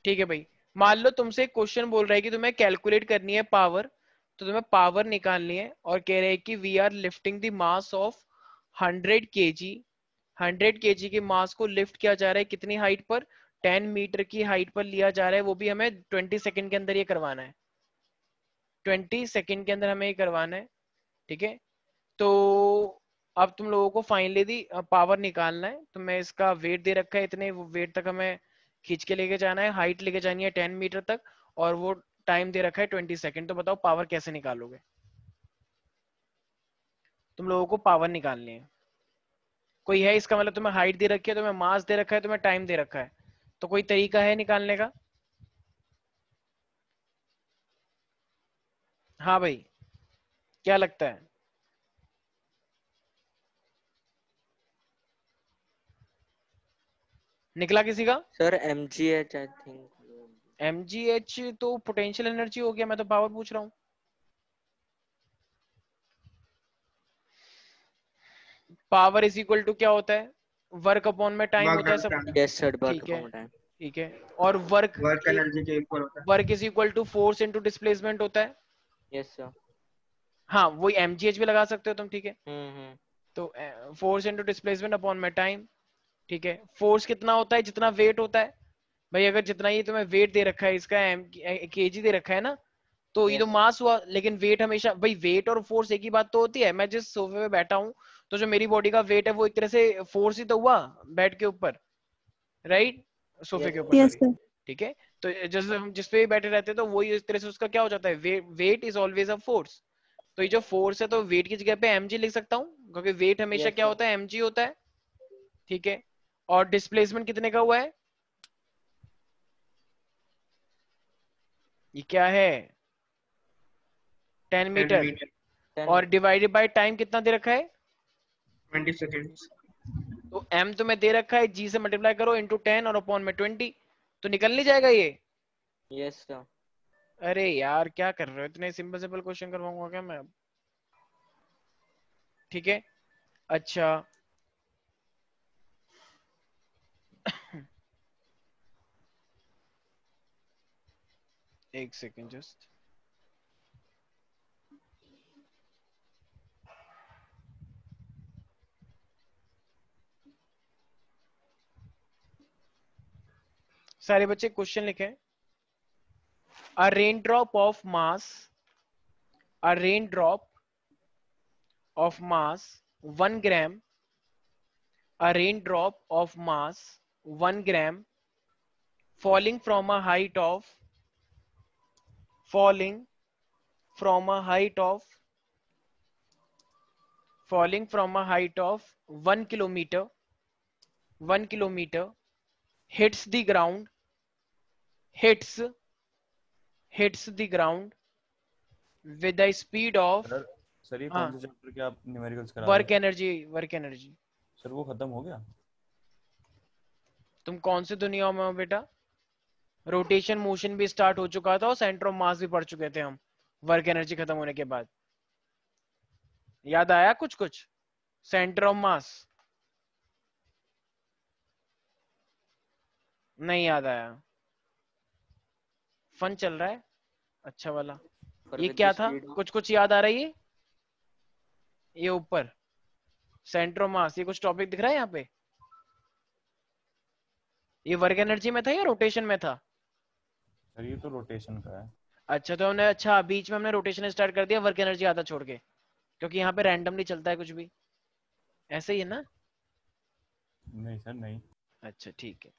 ठीक है भाई, मान लो तुमसे क्वेश्चन बोल रहा है कि तुम्हें कैलकुलेट करनी है पावर, तो तुम्हें पावर निकालनी है और कह रहे हैं कि we are lifting the mass of 100 kg। 100 kg के मास को लिफ्ट किया जा रहा है कितनी हाइट पर, 10 मीटर की हाइट पर लिया जा रहा है, वो भी हमें 20 सेकंड के अंदर ये करवाना है, 20 सेकंड के अंदर हमें ये करवाना है। ठीक है, तो अब तुम लोगों को फाइनली दी पावर निकालना है, तो मैं इसका वेट दे रखा है, इतने वेट तक हमें खींच के लेके जाना है, हाइट लेके जानी है 10 मीटर तक, और वो टाइम दे रखा है 20 सेकंड। तो बताओ पावर कैसे निकालोगे, तुम लोगों को पावर निकालनी है। कोई है इसका मतलब, तुम्हें हाइट दे रखी है, तुम्हें मास दे रखा है, तुम्हें टाइम दे रखा है, तो कोई तरीका है निकालने का? हाँ भाई, क्या लगता है? निकला किसी का? Sir mgh I think. mgh तो पोटेंशियल एनर्जी हो गया, मैं तो पावर पूछ रहा हूँ। पावर इज इक्वल टू क्या होता है, वर्क अपॉन में टाइम वर्क होता है सब। डन यस सर, वर्क ठीक है, अपॉन टाइम। ठीक है, और वर्क, वर्क एनर्जी के इक्वल होता है। Work is equal to force into displacement होता है। Yes sir. हाँ, वही mgh भी लगा सकते हो तुम। ठीक है, हम्म। तो फोर्स इनटू डिस्प्लेसमेंट अपॉन में टाइम। ठीक है, फोर्स कितना होता है, जितना वेट होता है। भाई अगर जितना ये तुम्हें वेट दे रखा है, इसका केजी दे रखा है ना, तो ये तो यस। मास हुआ, लेकिन वेट हमेशा, भाई वेट और फोर्स एक ही बात तो होती है। मैं जिस सोफे पे बैठा हूँ, तो जो मेरी बॉडी का वेट है वो एक तरह से फोर्स ही तो हुआ बेड के ऊपर, राइट, सोफे के यस ऊपर, यस सॉरी। सर। ठीक है, तो जैसे हम जिस पे भी बैठे रहते हैं, तो वही इस तरह से उसका क्या हो जाता है, weight is always a force. तो ये जो फोर्स है, तो वेट की जगह पे mg लिख सकता हूँ, क्योंकि वेट हमेशा यस क्या सर। होता है, mg होता है। ठीक है, और डिस्प्लेसमेंट कितने का हुआ है, ये क्या है, 10 मीटर, 10 मीटर 10 और डिवाइडेड बाय टाइम कितना दे रखा है, 20 सेकेंड्स। तो m तुम्हें दे रखा है, g से मल्टीप्लाई करो इंटू 10 और अपॉन में 20, तो निकल नहीं जाएगा ये? Yes sir. अरे यार क्या कर रहे हो, इतने सिंपल सिंपल क्वेश्चन करवाऊंगा क्या मैं अब? ठीक है, अच्छा एक सेकेंड जस्ट। सारे बच्चे क्वेश्चन लिखें। A rain drop of mass, a rain drop of mass 1 gram, a raindrop of mass 1 gram falling from a height of, falling from a height of, falling from a height of 1 kilometer, 1 kilometer hits the ground, hits, hits the ground with the speed of, sir sir ये कौन हाँ, से chapter के आप numericals करा रहे work हो? Energy, work energy. Sir वो खत्म हो गया? तुम कौन सी दुनिया में हो बेटा, रोटेशन मोशन भी स्टार्ट हो चुका था और सेंटर ऑफ मास भी पढ़ चुके थे हम, वर्क एनर्जी खत्म होने के बाद। याद आया कुछ कुछ, सेंटर ऑफ मास? नहीं याद आया, फन चल रहा है अच्छा वाला। पर ये विद द क्या था, स्पीड ऑफ। कुछ कुछ याद आ रहा है? ये ऊपर सेंटर ऑफ मास, ये कुछ टॉपिक दिख रहा है यहाँ पे? ये वर्क एनर्जी में था या रोटेशन में था? सर ये तो रोटेशन का है। अच्छा, तो हमने, अच्छा बीच में हमने रोटेशन स्टार्ट कर दिया वर्क एनर्जी आधा छोड़ के, क्योंकि यहाँ पे रैंडमली चलता है कुछ भी, ऐसे ही है ना? नहीं सर नहीं। अच्छा ठीक है,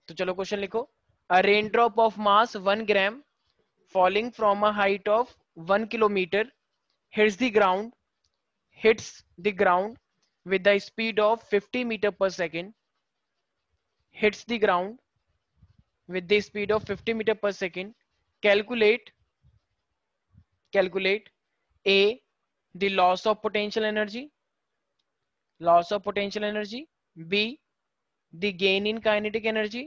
तो चलो क्वेश्चन लिखो। A rain drop of mass 1 gram falling from a height of 1 kilometer hits the ground, hits the ground with the speed of 50 meter per second, hits the ground with the speed of 50 meter per second. Calculate, calculate A, the loss of potential energy, loss of potential energy, B, the gain in kinetic energy,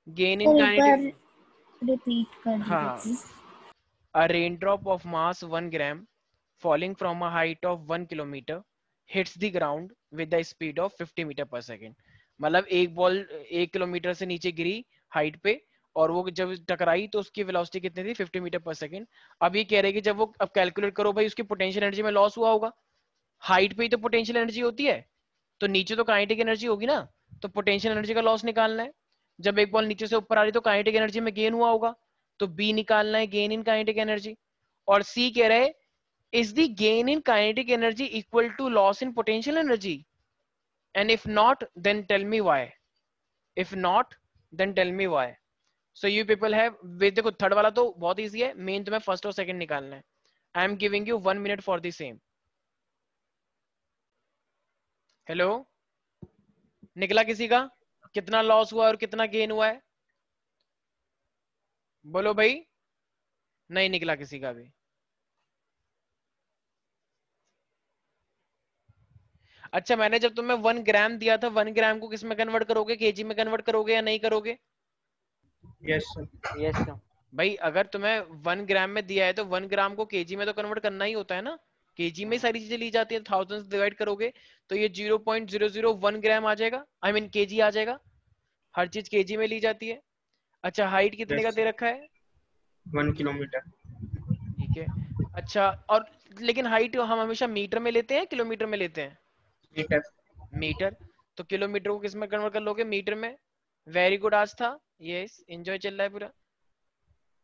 gain in sir एक बार kinetic, repeat कर दीजिए हाँ, please. a raindrop of mass 1 gram falling from a height of 1 kilometer hits the ground with the speed of 50 metre पर second. मतलब एक ball 1 kilometre से नीचे गिरी height पे, और वो जब टकराई तो उसकी वेलोसिटी कितनी थी 50 मीटर पर सेकंड। अब ये कह रहे हैं कि जब वो, अब कैलकुलेट करो भाई, उसकी पोटेंशियल एनर्जी में लॉस हुआ होगा। हाइट पे ही तो पोटेंशियल एनर्जी होती है, तो नीचे तो काइनेटिक एनर्जी होगी ना, तो पोटेंशियल एनर्जी का लॉस निकालना है। जब एक बॉल नीचे से ऊपर आ रही तो काइनेटिक एनर्जी में गेन हुआ होगा, तो बी निकालना है, गेन इन काइनेटिक एनर्जी। और सी कह रहे is the gain in kinetic energy equal to loss in potential energy, and if not then tell me why, if not then tell me why. So you people have, देखो third वाला तो बहुत easy है, main तुम्हें first और second निकालना है। I am giving you 1 minute for the same. Hello, निकला किसी का? कितना लॉस हुआ और कितना गेन हुआ है? बोलो भाई। नहीं निकला किसी का भी। अच्छा, मैंने जब तुम्हें 1 ग्राम दिया था, 1 ग्राम को किस में कन्वर्ट करोगे, केजी में कन्वर्ट करोगे या नहीं करोगे? Yes sir. Yes sir. भाई अगर तुम्हें 1 ग्राम में दिया है तो 1 ग्राम को केजी में तो कन्वर्ट करना ही होता है ना, केजी में ही सारी चीजें ली जाती है। 1000 से डिवाइड करोगे तो ये 0.001 ग्राम आ जाएगा, आई मीन केजी आ जाएगा, हर चीज केजी में ली जाती है। अच्छा, हाइट कितने का Yes, दे sir. रखा है? 1 किलोमीटर। ठीक है। अच्छा, और लेकिन हाइट हम हमेशा मीटर में लेते हैं किलोमीटर में लेते हैं? मीटर। मीटर। तो किलोमीटर को किस में कन्वर्ट कर लोगे? मीटर में। वेरी गुड आस्था, यस एंजॉय चल रहा है पूरा।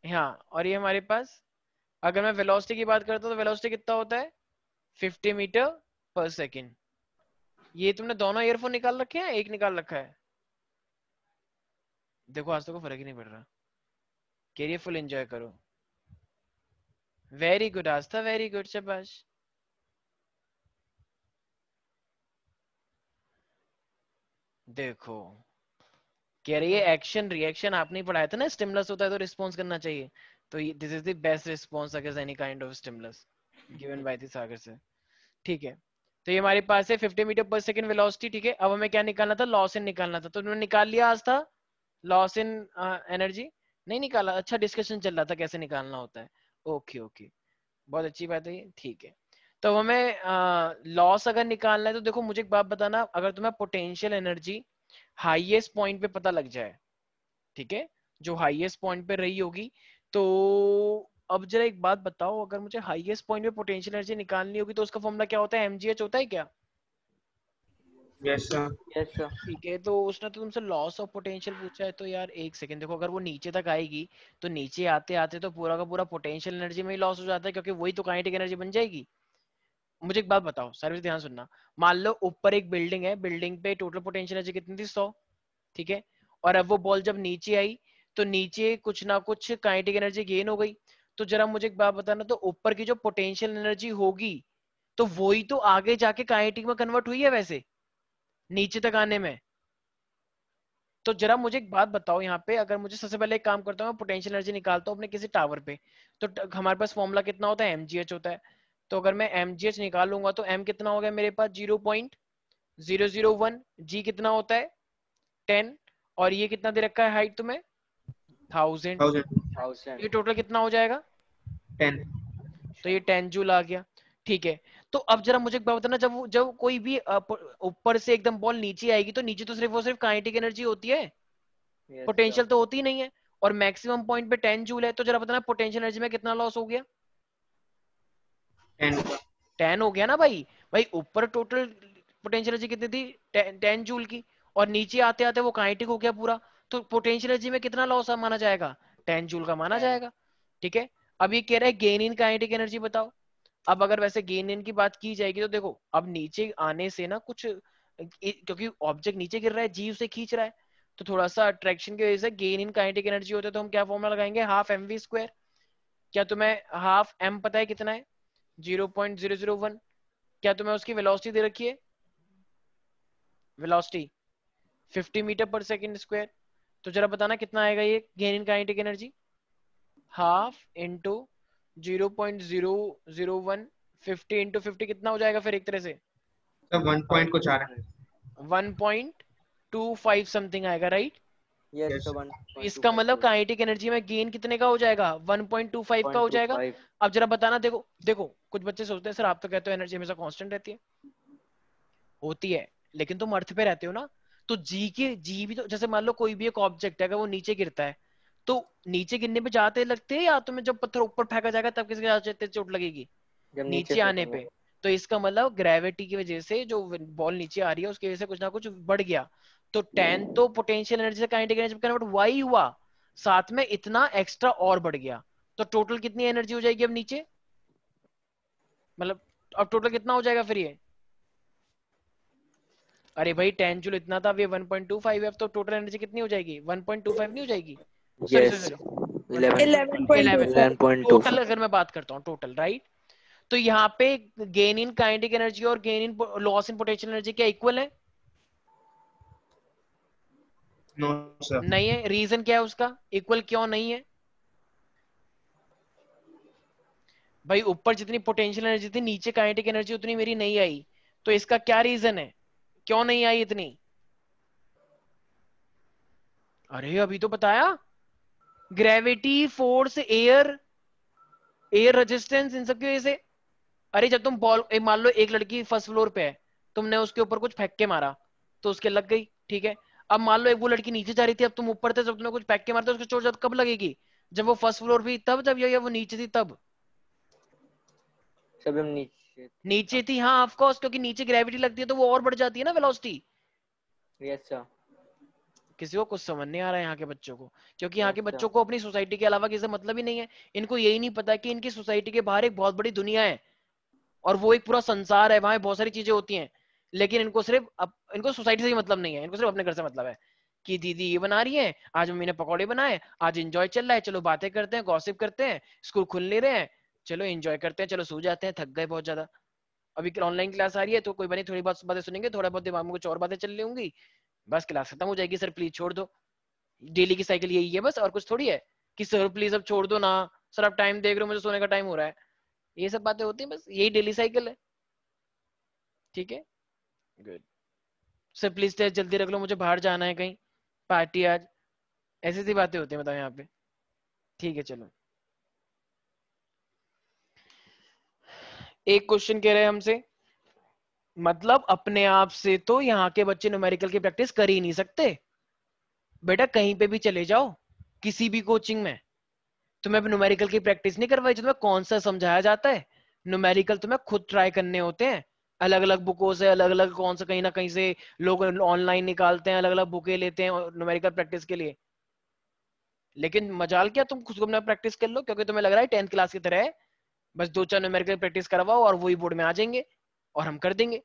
हाँ, और ये हमारे पास, अगर मैं वेलोसिटी की बात करता हूँ तो वेलोसिटी कितना होता है? 50 मीटर पर सेकेंड। ये तुमने दोनों ईयरफोन निकाल रखे हैं, एक निकाल रखा है? देखो आज तो कोई फर्क ही नहीं पड़ रहा। कैरियर फुल एंजॉय करो। वेरी गुड आस्था, वेरी गुड, शाबाश। देखो कह रही है एक्शन रिएक्शन आपने ही पढ़ाया था ना, स्टिमुलस होता है तो रिस्पॉन्स करना चाहिए, तो this is the best response against any kind of stimulus given by the Sagar से। ठीक है, तो ये हमारे पास है 50 मीटर पर सेकंड वेलोसिटी। ठीक है, अब हमें क्या निकालना था? लॉस इन निकालना था, तो तुमने निकाल लिया आज था लॉस इन एनर्जी? नहीं निकाला? अच्छा, डिस्कशन चल रहा था कैसे निकालना होता है। ओके ओके, बहुत अच्छी बात है ये। ठीक है, तो हमें लॉस अगर निकालना है तो देखो मुझे एक बात बताना, अगर तुम्हें पोटेंशियल एनर्जी हाईएस्ट पॉइंट पे पता लग जाए, ठीक है, जो हाईएस्ट पॉइंट पे रही होगी, तो अब जरा एक बात बताओ, अगर मुझे हाईएस्ट पॉइंट पे पोटेंशियल एनर्जी निकालनी होगी तो उसका फॉर्मूला क्या होता है? एमजीएच होता है क्या? Yes sir. Yes sir. ठीक है, तो उसने तो तुमसे लॉस ऑफ पोटेंशियल पूछा है, तो यार एक सेकंड देखो, अगर वो नीचे तक आएगी तो नीचे आते आते तो पूरा का पूरा पोटेंशियल एनर्जी में ही लॉस हो जाता है, क्योंकि वही तो काइनेटिक एनर्जी बन जाएगी। मुझे एक बात बताओ, सर्विस ध्यान सुनना। मान लो ऊपर एक बिल्डिंग है, बिल्डिंग पे टोटल पोटेंशियल एनर्जी कितनी थी? 100। ठीक है, और अब वो बॉल जब नीचे आई तो नीचे कुछ ना कुछ काइनेटिक एनर्जी गेन हो गई। तो जरा मुझे एक बात बताना, तो ऊपर की जो पोटेंशियल एनर्जी होगी तो वही तो आगे जाके काइनेटिक में कन्वर्ट हुई है वैसे नीचे तक आने में। तो जरा मुझे एक बात बताओ यहाँ पे, अगर मुझे सबसे पहले एक काम करता हूँ, पोटेंशियल एनर्जी निकालता हूँ अपने किसी टावर पे, तो हमारे पास फॉर्मूला कितना होता है? एमजीएच होता है। तो अगर मैं एमजीएच निकालूंगा तो एम कितना हो गया मेरे पास? 0.001। जी कितना होता है? 10। और ये कितना दे रखा है हाइट तुम्हें? 1000। 1000। ये टोटल कितना हो जाएगा? 10। तो ये 10 जूल आ गया। ठीक है, तो अब जरा मुझे एक बात बताना, जब कोई भी ऊपर से एकदम बॉल नीचे आएगी तो नीचे तो सिर्फ और सिर्फ काइनेटिक एनर्जी होती है, यस पोटेंशियल सर। तो होती ही नहीं है। और मैक्सिमम पॉइंट पे 10 जूल है, तो जरा बताना पोटेंशियल एनर्जी में कितना लॉस हो गया? 10 का। 10 हो गया ना भाई। भाई ऊपर टोटल पोटेंशियल एनर्जी कितनी थी? 10 जूल की, और नीचे आते आते वो काइनेटिक हो गया पूरा, तो पोटेंशियल एनर्जी में कितना लॉस माना जाएगा? 10 जूल का माना 10। जाएगा। ठीक है, अब ये कह रहा है गेन इन काइनेटिक एनर्जी बताओ। अब अगर वैसे गेन इन की बात की जाएगी तो देखो, अब नीचे आने से ना कुछ, क्योंकि ऑब्जेक्ट नीचे गिर रहा है, जी उसे खींच रहा है, तो थोड़ा सा अट्रैक्शन की वजह से गेन इन काइनेटिक एनर्जी होता है, तो हम क्या फॉर्मूला लगाएंगे? Half M V square. क्या तुम्हें हाफ एम पता है कितना है? 0.001। क्या तुम्हें उसकी वेलोसिटी दे रखी है? वेलोसिटी 50 मीटर पर सेकंड स्क्वायर। तो जरा बताना कितना आएगा ये gain in kinetic energy? Half into 0.001, 50 into 50 कितना हो जाएगा फिर एक तरह से? सर 1 पॉइंट कुछ आ रहा है। 1.25 समथिंग आएगा, right? Yes yes sir. Sir. 1.25 इसका मतलब काइनेटिक एनर्जी में गेन कितने का हो जाएगा? 1.25 का हो जाएगा। 1.25। अब जरा बताना, देखो देखो कुछ बच्चे सोचते हैं सर आप तो कहते हो एनर्जी हमेशा कांस्टेंट रहती है, होती है, लेकिन तुम अर्थ पे रहते हो ना, तो जी भी तो, जैसे मान लो कोई भी एक ऑब्जेक्ट है अगर वो नीचे गिरता है तो नीचे गिरने पे जाते लगते हैं या तुम्हें जब पत्थर ऊपर फेंका जाएगा तब किसके जाते चोट लगेगी? जब नीचे नीचे आने फेंकेंगे। पे। तो इसका मतलब ग्रेविटी की वजह से जो बॉल नीचे आ रही है उसकी वजह से कुछ ना कुछ बढ़ गया। तो 10 तो पोटेंशियल एनर्जी से काइनेटिक एनर्जी में कन्वर्ट हुआ ही हुआ, साथ में इतना एक्स्ट्रा और बढ़ गया। तो टोटल कितनी एनर्जी हो जाएगी अब नीचे, मतलब अब टोटल कितना हो जाएगा फिर ये? अरे भाई 10 जूल इतना था, अब ये 1.25 है, तो टोटल एनर्जी कितनी हो जाएगी? 1.25 नहीं हो जाएगी? Sorry sorry yes, sorry, 11 11.25। Total अगर मैं बात करता हूँ टोटल, राइट? तो यहाँ पे गेन इन काइनेटिक एनर्जी और gain in loss in potential energy क्या इक्वल है? No sir. नहीं है। रीजन क्या है उसका, इक्वल क्यों नहीं है? भाई ऊपर जितनी पोटेंशियल एनर्जी थी नीचे काइनेटिक एनर्जी उतनी मेरी नहीं आई, तो इसका क्या रीजन है, क्यों नहीं आई इतनी? अरे अभी तो बताया, gravity, force, air, air resistance, इन सब की वजह से। अरे जब तुम बॉल, मान लो एक लड़की फर्स्ट फ्लोर पे है, तुमने उसके ऊपर कुछ फेंक के मारा तो उसके लग गई, ठीक है। अब मान लो एक वो लड़की नीचे जा रही थी, अब तुम ऊपर थे, जब तुमने कुछ फेंक के मारा तो उसको चोट कब लगेगी? जब वो फर्स्ट फ्लोर पे तब, जब या वो नीचे थी तब? सब हम नीचे। नीचे थी, हाँ ऑफ कोर्स, क्योंकि नीचे ग्रेविटी लगती है तो वो और बढ़ जाती है ना वेलोसिटी। Yes sir. किसी को कुछ समझ नहीं आ रहा है यहाँ के बच्चों को, क्योंकि यहाँ के यस सर। बच्चों को अपनी सोसाइटी के अलावा किसी से मतलब ही नहीं है। इनको यही नहीं पता कि इनकी सोसाइटी के बाहर एक बहुत बड़ी दुनिया है और वो एक पूरा संसार है, वहां बहुत सारी चीजें होती हैं। लेकिन इनको सिर्फ इनको सोसाइटी से ही मतलब नहीं है, इनको सिर्फ अपने घर से मतलब है कि दीदी ये बना रही है, आज मम्मी ने पकौड़े बनाए, आज एंजॉय चल रहा है, चलो बातें करते हैं, गॉसिप करते हैं, स्कूल खुल नहीं रहे हैं, चलो एंजॉय करते हैं, चलो सो जाते हैं, थक गए बहुत ज्यादा। अभी ऑनलाइन क्लास आ रही है तो कोई बनी, थोड़ी बहुत बातें सुनेंगे, थोड़ा बहुत दिमाग में कुछ और बातें चल रही होंगी, बस क्लास खत्म हो जाएगी, सर प्लीज छोड़ दो। डेली की साइकिल यही है बस, और कुछ थोड़ी है कि सर प्लीज अब छोड़ दो ना, सर अब टाइम देख रहे हो, मुझे सोने का टाइम हो रहा है। ये सब बातें होती हैं, बस यही डेली साइकिल है। ठीक है, गुड। सर प्लीज टेस्ट जल्दी रख लो, मुझे बाहर जाना है कहीं, पार्टी आज। ऐसी सी बातें होती हैं बताओ यहाँ पे। ठीक है चलो, एक क्वेश्चन कह रहे हैं हमसे, मतलब अपने आप से तो यहाँ के बच्चे न्यूमेरिकल की प्रैक्टिस कर ही नहीं सकते। बेटा कहीं पे भी चले जाओ, किसी भी कोचिंग में, तुम्हें न्यूमेरिकल की प्रैक्टिस नहीं करवाई, जो तुम्हें कौन सा समझाया जाता है, न्यूमेरिकल तुम्हें खुद ट्राई करने होते हैं। अलग अलग बुकों से, अलग अलग कौन सा कहीं ना कहीं से लोग ऑनलाइन निकालते हैं, अलग अलग बुकें लेते हैं न्यूमेरिकल प्रैक्टिस के लिए। लेकिन मजाल क्या, तुम खुद को अपना प्रैक्टिस कर लो, क्योंकि तुम्हें लग रहा है 10th क्लास की तरह है, बस 2-4 न्यूमेरिकल प्रैक्टिस करवाओ और वही बोर्ड में आ जाएंगे और हम कर देंगे।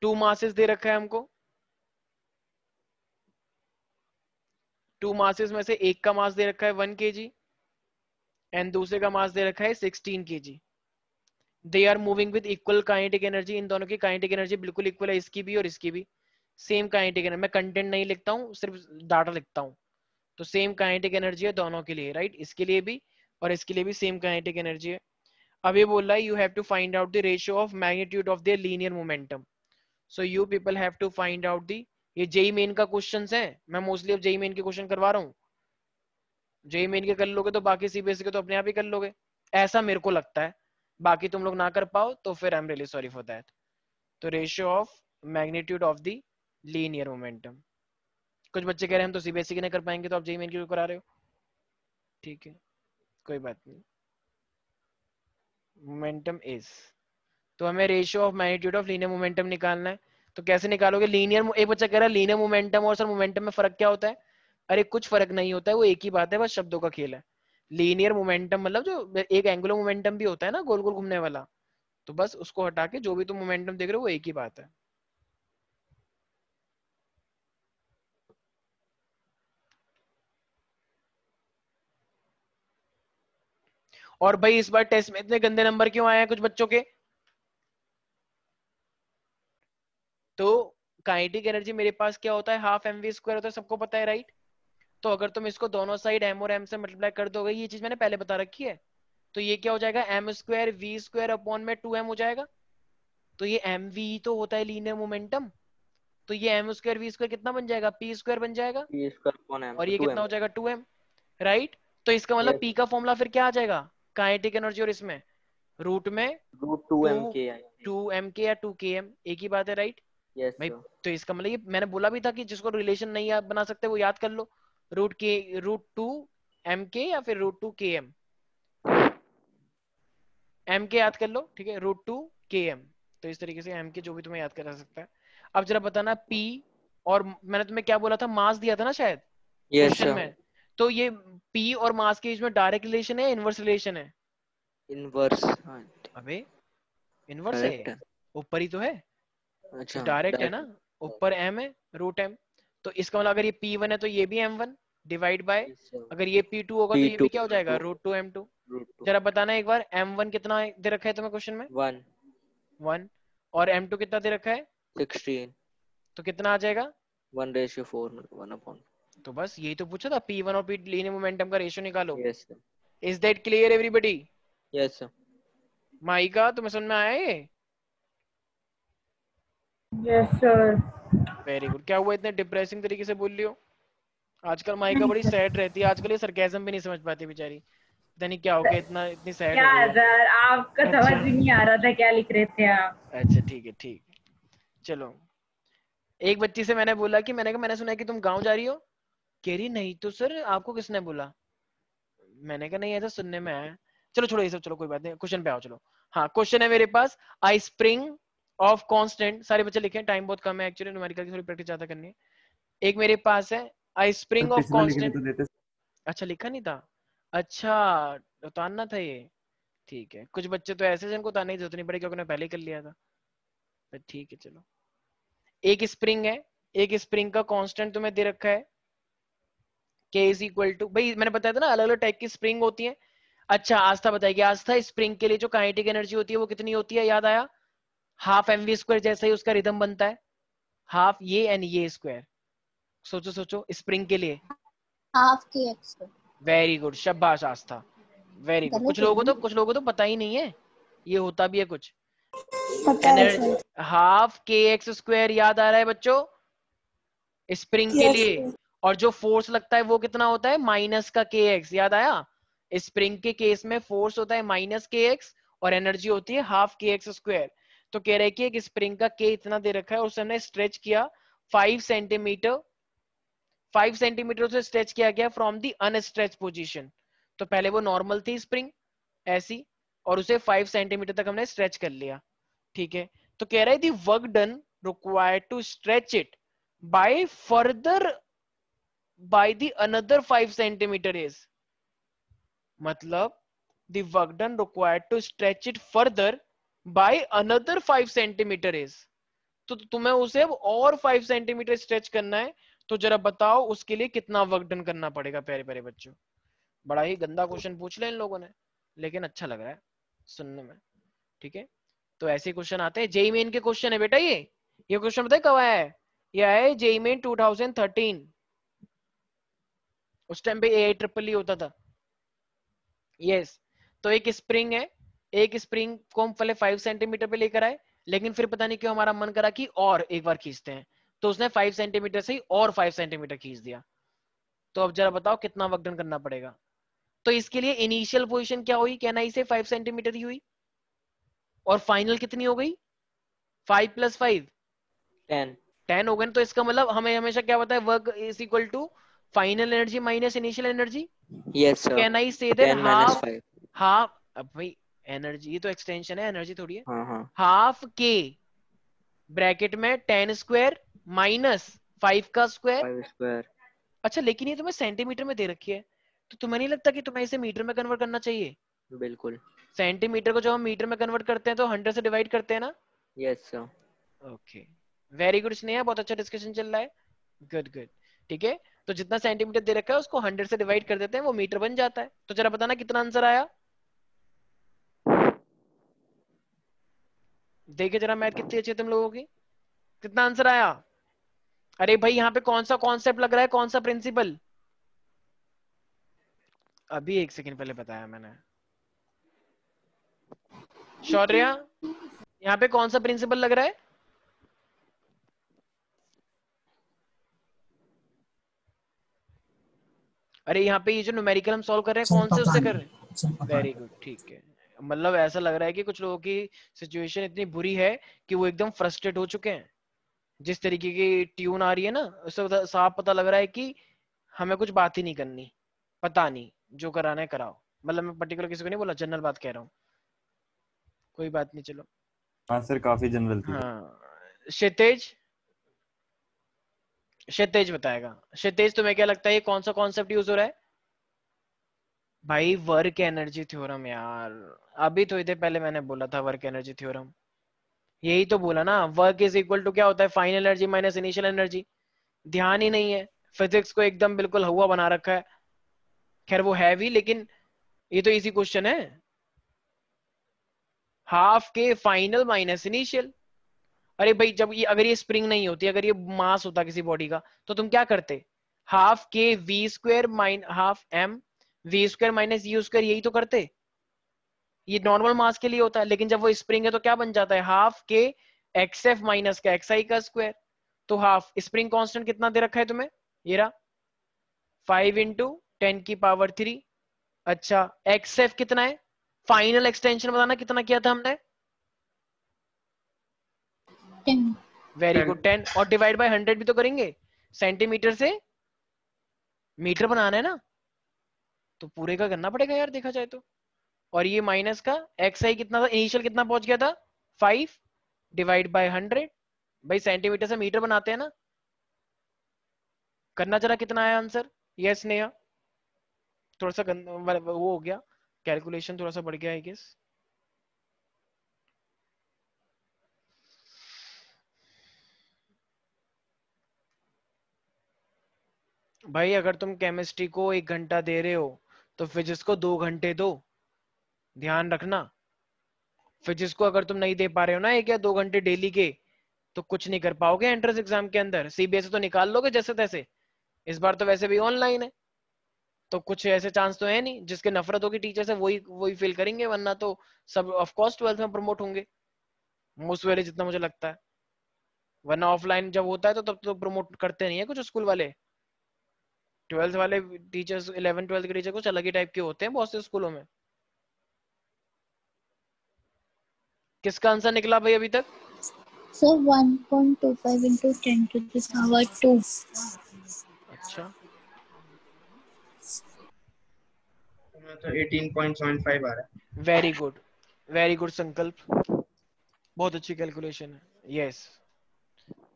2 मासेस दे रखा है हमको, 2 मासेस में से एक का मास दे रखा है 1 kg एंड दूसरे का मास दे रखा है 16 kg। They are moving with equal kinetic energy, इन दोनों की काइनेटिक एनर्जी बिल्कुल इक्वल है, इसकी भी और इसकी भी सेम काइनेटिक एनर्जी। मैं कंटेंट नहीं लिखता हूँ, सिर्फ डाटा लिखता हूँ। तो सेम काइनेटिक एनर्जी है दोनों के लिए, राइट? इसके लिए भी और इसके लिए भी सेम काइनेटिक एनर्जी है। अब ये बोल रहा है you have to find out the ratio of magnitude of their linear momentum. So you people have to find out the, ये जेई मेन का क्वेश्चंस है, मैं मोस्टली अब जेई मेन के क्वेश्चन करवा रहा हूँ। जेई मेन के कर लोगे तो बाकी सीबीएसई के तो अपने आप ही कर लोगे, ऐसा मेरे को लगता है। बाकी तुम लोग ना कर पाओ तो फिर I am really sorry for that. तो ratio of magnitude of the linear momentum, कुछ बच्चे कह रहे हैं हम तो सीबीएसई के नहीं कर पाएंगे, तो आप जेई मेन क्यों करा रहे हो? ठीक है, कोई बात नहीं। मोमेंटम इज, तो हमें ratio of magnitude of linear momentum निकालना है। तो कैसे निकालोगे लीनियर? एक बच्चा कह रहा है लीनियर मोमेंटम और सर मोमेंटम में फर्क क्या होता है? अरे कुछ फर्क नहीं होता है, वो एक ही बात है, बस शब्दों का खेल है। लीनियर मोमेंटम मतलब जो एक एंगुलर मोमेंटम भी होता है ना, गोल गोल घूमने वाला, तो बस उसको हटा के जो भी तुम मोमेंटम देख रहे हो वो एक ही बात है। और भाई इस बार टेस्ट में इतने गंदे नंबर क्यों आए हैं कुछ बच्चों के? तो काइनेटिक एनर्जी मेरे पास क्या होता है, हाफ एम वी स्क्वायर होता है, सबको पता है, राइट? तो अगर तुम इसको दोनों साइड एम और एम से मल्टीप्लाई कर दोगे, ये चीज मैंने पहले बता रखी है, तो ये क्या हो जाएगा, M square V square upon में 2m हो जाएगा। तो ये एम वी तो होता है लीनियर मोमेंटम, तो ये एम स्क्वायर वी स्क्वायर कितना बन जाएगा, पी स्क्वायर बन जाएगा, पी स्क्वायर अपॉन एम, और तो ये 2m। कितना हो जाएगा 2m, राइट? तो इसका मतलब यस, पी का फॉर्मूला फिर क्या आ जाएगा, काइनेटिक एनर्जी और इसमें रूट में रूट 2 2m के आई। 2 mk या 2 km, एक ही बात है, राइट यस भाई? सर। तो इसका मतलब ये मैंने बोला भी था कि जिसको रिलेशन नहीं याद बना सकते वो याद कर लो, √2 mk या फिर √2 km, mk याद कर लो, ठीक है, √2 km। तो इस तरीके से mk जो भी तुम्हें याद करा सकता है। अब जरा बताना p, और मैंने तुम्हें क्या बोला था, मास दिया था ना शायद यस क्वेश्चन सर। में, तो ये p और मास के बीच में डायरेक्ट रिलेशन है, इनवर्स रिलेशन है? इनवर्स। अबे इनवर्स है, करेक्ट है। ऊपर ही तो है, अच्छा डायरेक्ट है ना, डायरेक्ट। ऊपर m है, √m। तो इसका मतलब अगर ये p1 है तो ये भी m1 divide by, yes sir. अगर ये p2 होगा तो ये P2 भी क्या हो जाएगा, √2m2। √2 जरा बताना एक बार, m1 कितना दे रखा है तुम्हें क्वेश्चन में? 1 1। और m2 कितना दे रखा है, 16 तो कितना आ जाएगा? 1/4 1/। तो बस यही तो पूछा था, p1 और p लीनियर मोमेंटम का रेशियो निकालो। Yes sir. Is that clear everybody? Yes sir. Mica तुम्हें समझ में आया ये? Yes sir. Very good. क्या हुआ इतने डिप्रेसिंग तरीके से बोल रही हो? आजकल माइका नहीं बड़ी सर। सैड रहती है, आजकल ये सरकाज़म भी नहीं समझ पाती बेचारी, पता नहीं क्या हो गया, इतनी सैड हो क्या गई है है। सर, आपका समझ अच्छा भी नहीं आ रहा था क्या लिख रहे थे आप। अच्छा, ठीक है ठीक है, चलो। एक बच्ची से मैंने बोला कि मैंने सुना है कि तुम गांव जा रही हो, कह रही नहीं तो सर, आपको किसने बोला? मैंने कहा नहीं ऐसा सुनने में आया। चलो छोड़ो ये सब, चलो कोई बात नहीं, क्वेश्चन पे आओ चलो। हाँ, क्वेश्चन है मेरे पास, आई स्प्रिंग ऑफ कांस्टेंट, सारे बच्चे लिखें, टाइम बहुत कम है एक्चुअली, न्यूमेरिकल की थोड़ी प्रैक्टिस ज्यादा करनी है। एक मेरे पास है, आई स्प्रिंग ऑफ पिछला लिखने कांस्टेंट। तो देते। अच्छा लिखा नहीं था, अच्छा उतारना था ये, ठीक है। कुछ बच्चे तो ऐसे जिनको उतारने की जरूरत नहीं पड़ी क्योंकि उन्होंने पहले ही कर लिया था, पर ठीक है चलो। एक स्प्रिंग है, एक स्प्रिंग का कांस्टेंट तुम्हें दे रखा है, K इज इक्वल टू, भाई मैंने बताया था ना अलग अलग टाइप की स्प्रिंग होती है। अच्छा आस्था बताएगी, आस्था स्प्रिंग के लिए जो काइनेटिक एनर्जी होती है वो कितनी होती है, याद आया? हाफ mv², जैसा ही उसका रिदम बनता है, हाफ ये एंड ये स्क्वायर। सोचो सोचो स्प्रिंग के लिए। हाफ के एक्स वेरी गुड, शाबाश आस्था, वेरी गुड। गलत है ना? कुछ लोगों को तो पता ही नहीं है ये होता भी है कुछ। पता है एनर्जी सर। हाफ kx² याद आ रहा है बच्चों स्प्रिंग के यस लिए? सर। और जो फोर्स लगता है वो कितना होता है, माइनस का kx, याद आया? स्प्रिंग के केस में फोर्स होता है माइनस kx और एनर्जी होती है हाफ kx²। तो कह रहे कि एक स्प्रिंग का k इतना दे रखा है और उसे हमने स्ट्रेच किया 5 सेंटीमीटर, 5 सेंटीमीटर से स्ट्रेच किया गया फ्रॉम दी अनस्ट्रेच पोजीशन। तो पहले वो नॉर्मल थी स्प्रिंग ऐसी, और उसे 5 सेंटीमीटर तक हमने स्ट्रेच कर लिया, ठीक है। तो कह रहा है the work done required to stretch it by further by the another 5 centimetre is, मतलब the work done required to stretch it further by another 5 centimetre is, तो तुम्हें उसे अब और 5 सेंटीमीटर स्ट्रेच करना है। तो जरा बताओ उसके लिए कितना वर्क डन करना पड़ेगा प्यारे प्यारे बच्चों? बड़ा ही गंदा क्वेश्चन पूछ लिया इन लोगों ने, लेकिन अच्छा लग रहा है सुनने में, ठीक है। तो ऐसे क्वेश्चन आते हैं, जेई मेन के क्वेश्चन है बेटा ये क्वेश्चन बताए कब आया है? ये आया है जेई मेन 2013, उस टाइम पे AIEEE होता था। यस, तो एक स्प्रिंग है, एक स्प्रिंग को हम पहले 5 सेंटीमीटर पे लेकर आए, लेकिन फिर पता नहीं क्यों हमारा मन करा कि और एक बार खींचते हैं, तो उसने 5 सेंटीमीटर से ही और 5 सेंटीमीटर खींच दिया। तो अब जरा बताओ कितना वर्क डन करना पड़ेगा? तो इसके लिए इनिशियल पोजीशन क्या हुई, कहना इसे 5 सेंटीमीटर ही हुई, और फाइनल कितनी हो गई, 5 + 5 10। 10 हो गए। तो इसका मतलब हमें हमेशा क्या पता है, work is equal to final energy minus initial energy. Yes तो sir. Can I say that 10 - half, 5। Half, अब भाई एनर्जी ये तो एक्सटेंशन है, एनर्जी थोड़ी है। हाँ हाँ। हाफ के ब्रैकेट में 10² माइनस 5 का स्क्वायर। 5²। अच्छा लेकिन ये तुम्हें सेंटीमीटर में दे रखी है, तो तुम्हें नहीं लगता कि तुम्हें इसे मीटर में कन्वर्ट करना चाहिए? बिल्कुल। सेंटीमीटर को जब हम मीटर में कन्वर्ट करते हैं तो 100 से डिवाइड करते हैं ना। Yes sir. Okay, very good Sneha, बहुत अच्छा डिस्कशन चल रहा है, गुड गुड, ठीक है। तो जितना सेंटीमीटर दे रखा है उसको 100 से डिवाइड कर देते हैं, वो मीटर बन जाता है। तो जरा बताना कितना आंसर आया, देखे जरा मैथ कितनी अच्छी है तुम लोगों की, कितना आंसर आया? अरे भाई यहाँ पे कौन सा कॉन्सेप्ट लग रहा है, कौन सा प्रिंसिपल? अभी 1 सेकंड पहले बताया मैंने। शौर्य, यहाँ पे कौन सा प्रिंसिपल लग रहा है? अरे यहाँ पे ये जो न्यूमेरिकल हम सॉल्व कर रहे हैं सर कौन से पता उससे कर रहे हैं? नहीं, सर पता वेरी नहीं। गुड, ठीक है, मतलब ऐसा लग रहा है कि कुछ लोगों की सिचुएशन इतनी बुरी है कि वो एकदम फ्रस्ट्रेट हो चुके हैं। जिस तरीके की ट्यून आ रही है ना, उससे साफ पता लग रहा है कि हमें कुछ बात ही नहीं करनी, पता नहीं, जो कराना है कराओ। मतलब मैं पर्टिकुलर किसी को नहीं बोला, जनरल बात कह रहा हूँ। कोई बात नहीं, चलो। आंसर काफी जनरल थी। हाँ, क्षितिज, क्षितिज बताएगा। क्षितिज, तुम्हें क्या लगता है ये कौन सा कॉन्सेप्ट यूज हो रहा है? भाई वर्क एनर्जी थ्योरम यार, अभी थोड़ी देर पहले मैंने बोला था वर्क एनर्जी थ्योरम। यही तो बोला ना, वर्क इज इक्वल टू क्या होता है, final energy minus initial energy. ध्यान ही नहीं है, फिजिक्स को एकदम बिल्कुल हुआ बना रखा है। खैर वो है भी, लेकिन ये तो इजी क्वेश्चन है। हाफ के फाइनल माइनस इनिशियल। अरे भाई, जब ये अगर ये स्प्रिंग नहीं होती, अगर ये मास होता किसी बॉडी का, तो तुम क्या करते? हाफ के V square minus half M V square minus U square, यही तो करते। ये नॉर्मल मास के लिए होता है, लेकिन जब वो स्प्रिंग है तो क्या बन जाता है? हाफ के एक्स एफ माइनस का एक्स आई का स्क्वायर। तो हाफ स्प्रिंग कांस्टेंट कितना दे रखा है तुम्हें? ये रहा 5 × 10⁻³ अच्छा, एक्स एफ कितना है? फाइनल एक्सटेंशन बताना कितना किया था हमने? 10. Very good, 10। और डिवाइड बाय 100 भी तो करेंगे, सेंटीमीटर से मीटर बनाना है ना, तो पूरे का करना पड़ेगा यार देखा जाए तो। और ये माइनस का एक्स आई कितना था इनिशियल, कितना पहुंच गया था? 5 डिवाइड बाय 100। भाई सेंटीमीटर से मीटर बनाते हैं ना, करना जरा कितना आया आंसर? यस नेहा, थोड़ा सा वो हो गया, कैलकुलेशन थोड़ा सा बढ़ गया आई गेस। भाई अगर तुम केमिस्ट्री को 1 घंटा दे रहे हो तो फिजिक्स को 2 घंटे दो, ध्यान रखना। फिजिक्स को अगर तुम नहीं दे पा रहे हो ना 1 या 2 घंटे डेली के, तो कुछ नहीं कर पाओगे एंट्रेंस एग्जाम के अंदर। सीबीएसई तो निकाल लोगे जैसे तैसे, इस बार तो वैसे भी ऑनलाइन है, तो कुछ ऐसे चांस तो है नहीं। जिसके नफरत होगी टीचर से वही वही फेल करेंगे, वरना तो सब ऑफ कोर्स 12th में प्रमोट होंगे, मोस्ट वेले, जितना मुझे लगता है। वरना ऑफलाइन जब होता है तो तब तो प्रमोट करते नहीं है कुछ स्कूल वाले। 12th वाले टीचर्स 11th 12th के टीचर कुछ अलग ही टाइप के होते हैं बहुत से स्कूलों में। किसका आंसर निकला भाई अभी तक? So 1.25 into 10⁻². अच्छा, तो 18.75 आ रहा है। वेरी गुड, वेरी गुड संकल्प, बहुत अच्छी कैलकुलेशन है। यस,